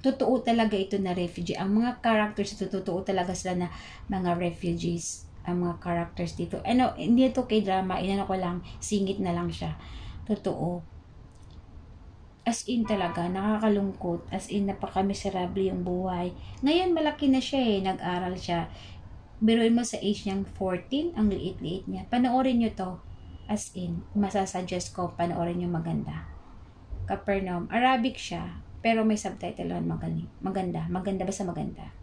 totoo talaga ito na refugee. Ang mga characters ito, totoo talaga sila na mga refugees. Ang mga characters dito. Hindi ito kay drama. Ko lang, singit na lang siya. Totoo. As in talaga, nakakalungkot. As in, napaka-miserable yung buhay. Ngayon, malaki na siya eh. Nag-aral siya. Biruin mo sa age niyang 14, ang liit-liit niya. Panoorin nyo to. As in, masasuggest ko, panoorin nyo, maganda. Capernaum. Arabic siya, pero may subtitle on, magaling. Maganda. Maganda, basta maganda.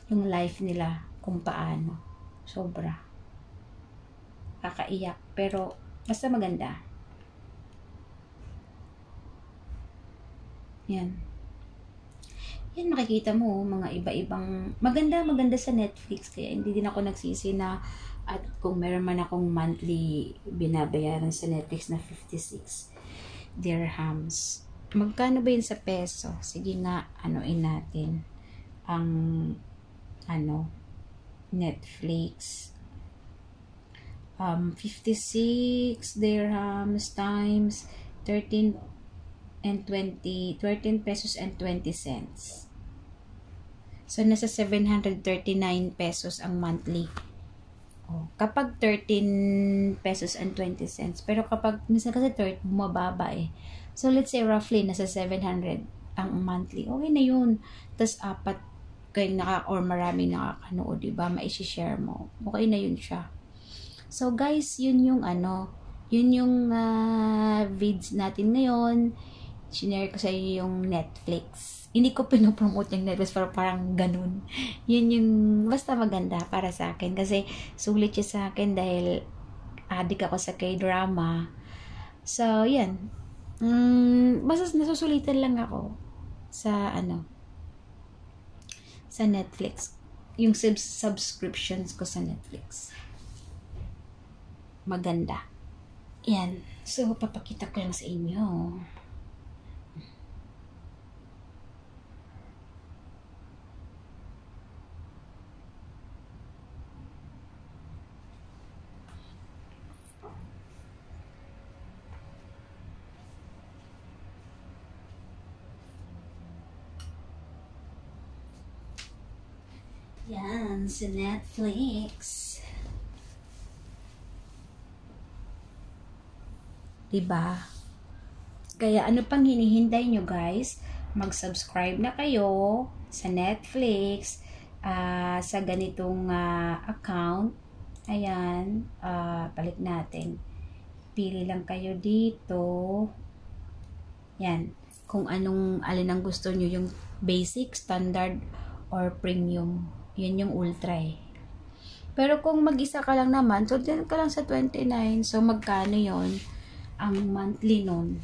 Yung life nila, kung paano. Sobra. Kakaiyak, pero basta maganda. Yan. Yan, makikita mo, mga iba-ibang, maganda sa Netflix, kaya hindi din ako nagsisi na, at kung meron man akong monthly binabayaran sa Netflix na 56 dirhams. Magkano ba yun sa peso? Sige nga, natin ang Netflix. 56 dirhams times 13 pesos and 20 cents. So, nasa 739 pesos ang monthly. Kapag 13 pesos and 20 cents. Pero kapag, minsan kasi bumababa eh. So, let's say roughly, nasa 700 ang monthly. Okay na yun. Tapos, apat kayo or maraming nakakanood, diba? Ma-share mo. Okay na yun siya. So, guys, yun yung vids natin ngayon. Sinare ko sa iyo yung Netflix. Hindi ko pinopromote yung Netflix, pero parang ganun. Yun yung basta maganda para sa akin. Kasi sulit siya sa akin dahil adik ako sa K-drama. So, yan. Basta nasusulitan lang ako sa sa Netflix. Yung subscriptions ko sa Netflix. Maganda. Yan. So, papakita ko lang sa inyo. Yan, sa Netflix. Diba? Kaya ano pang hinihintay nyo guys? Mag-subscribe na kayo sa Netflix, sa ganitong account. Ayan, balik natin. Pili lang kayo dito. Yan, kung alin ang gusto nyo, yung basic, standard, or premium. Yan yung ultra eh. Pero kung mag-isa ka lang naman, so dyan ka lang sa 29. So magkano yon ang monthly nun?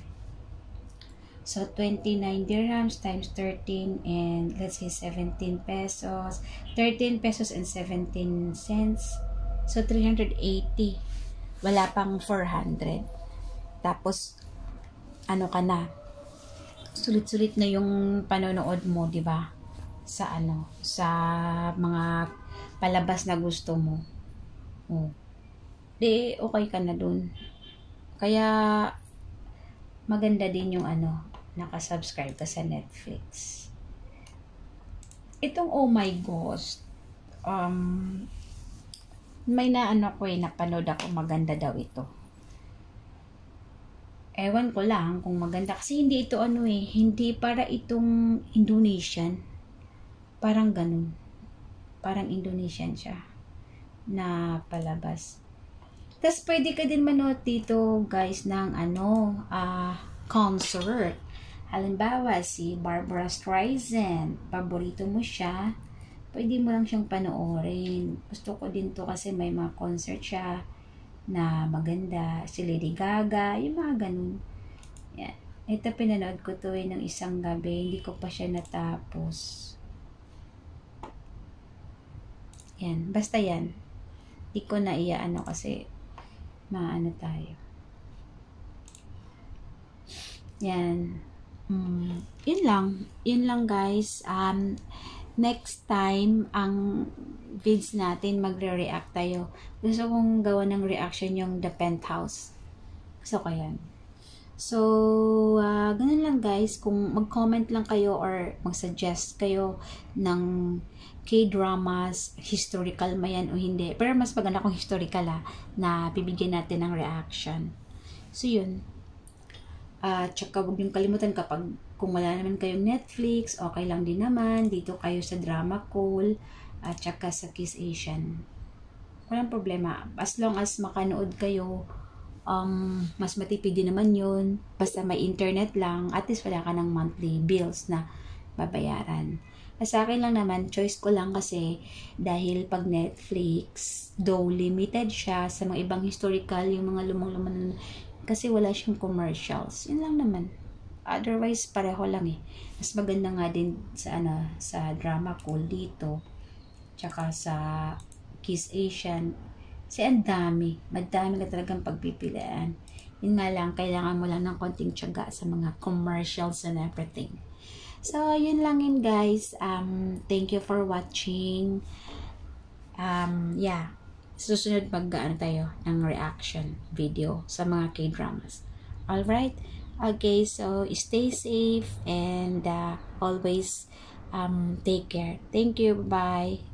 So 29 dirhams times 13 and let's say 17 pesos. 13 pesos and 17 cents. So 380. Wala pang 400. Tapos ano ka na? Sulit-sulit na yung panonood mo, 'di ba? Sa mga palabas na gusto mo. Oh. Di okay ka na dun. Kaya maganda din yung nakasubscribe ka sa Netflix. Itong Oh My Ghost, may napanood ako, maganda daw ito. Ewan ko lang kung maganda kasi hindi ito hindi para itong Indonesian. Parang ganun. Parang Indonesian siya na palabas. Tapos pwede ka din manood dito guys ng concert. Halimbawa si Barbara Streisand, paborito mo siya, pwede mo lang siyang panoorin. Gusto ko din to kasi may mga concert siya na maganda. Si Lady Gaga, yung mga ganun. Yan. Ito pinanood ko to ng isang gabi, hindi ko pa siya natapos. Yan, basta yan. Hindi ko na kasi maano tayo. Yan. Yun lang guys. Next time, ang vids natin, magre-react tayo. Gusto kong gawa ng reaction yung The Penthouse. Gusto ko yan. So, ganun lang guys. Kung mag-comment lang kayo or mag-suggest kayo ng K-dramas, historical man yan o hindi. Pero mas maganda kung historical na bibigyan natin ng reaction. So, yun. Tsaka huwag niyong kalimutan kung wala naman kayong Netflix, okay lang din naman. Dito kayo sa Drama Cool at tsaka sa Kiss Asian. Walang problema. As long as makanood kayo, mas matipid din naman yun. Basta may internet lang, at least wala ka ng monthly bills na babayaran. Sa akin lang naman, choice ko lang kasi dahil pag Netflix, though limited siya sa mga ibang historical, yung mga lumang-luman kasi wala siyang commercials. Yun lang naman. Otherwise, pareho lang eh. Mas maganda nga din sa Drama Cool dito. Tsaka sa Kiss Asian. Kasi ang dami. Madami ka talagang pagpipilian. Yun nga lang, kailangan mo lang ng konting tiyaga sa mga commercials and everything. So, yun lang yun guys. Thank you for watching. Yeah. Susunod tayo ng reaction video sa mga K-dramas. Alright? Okay, so stay safe and always take care. Thank you. Bye.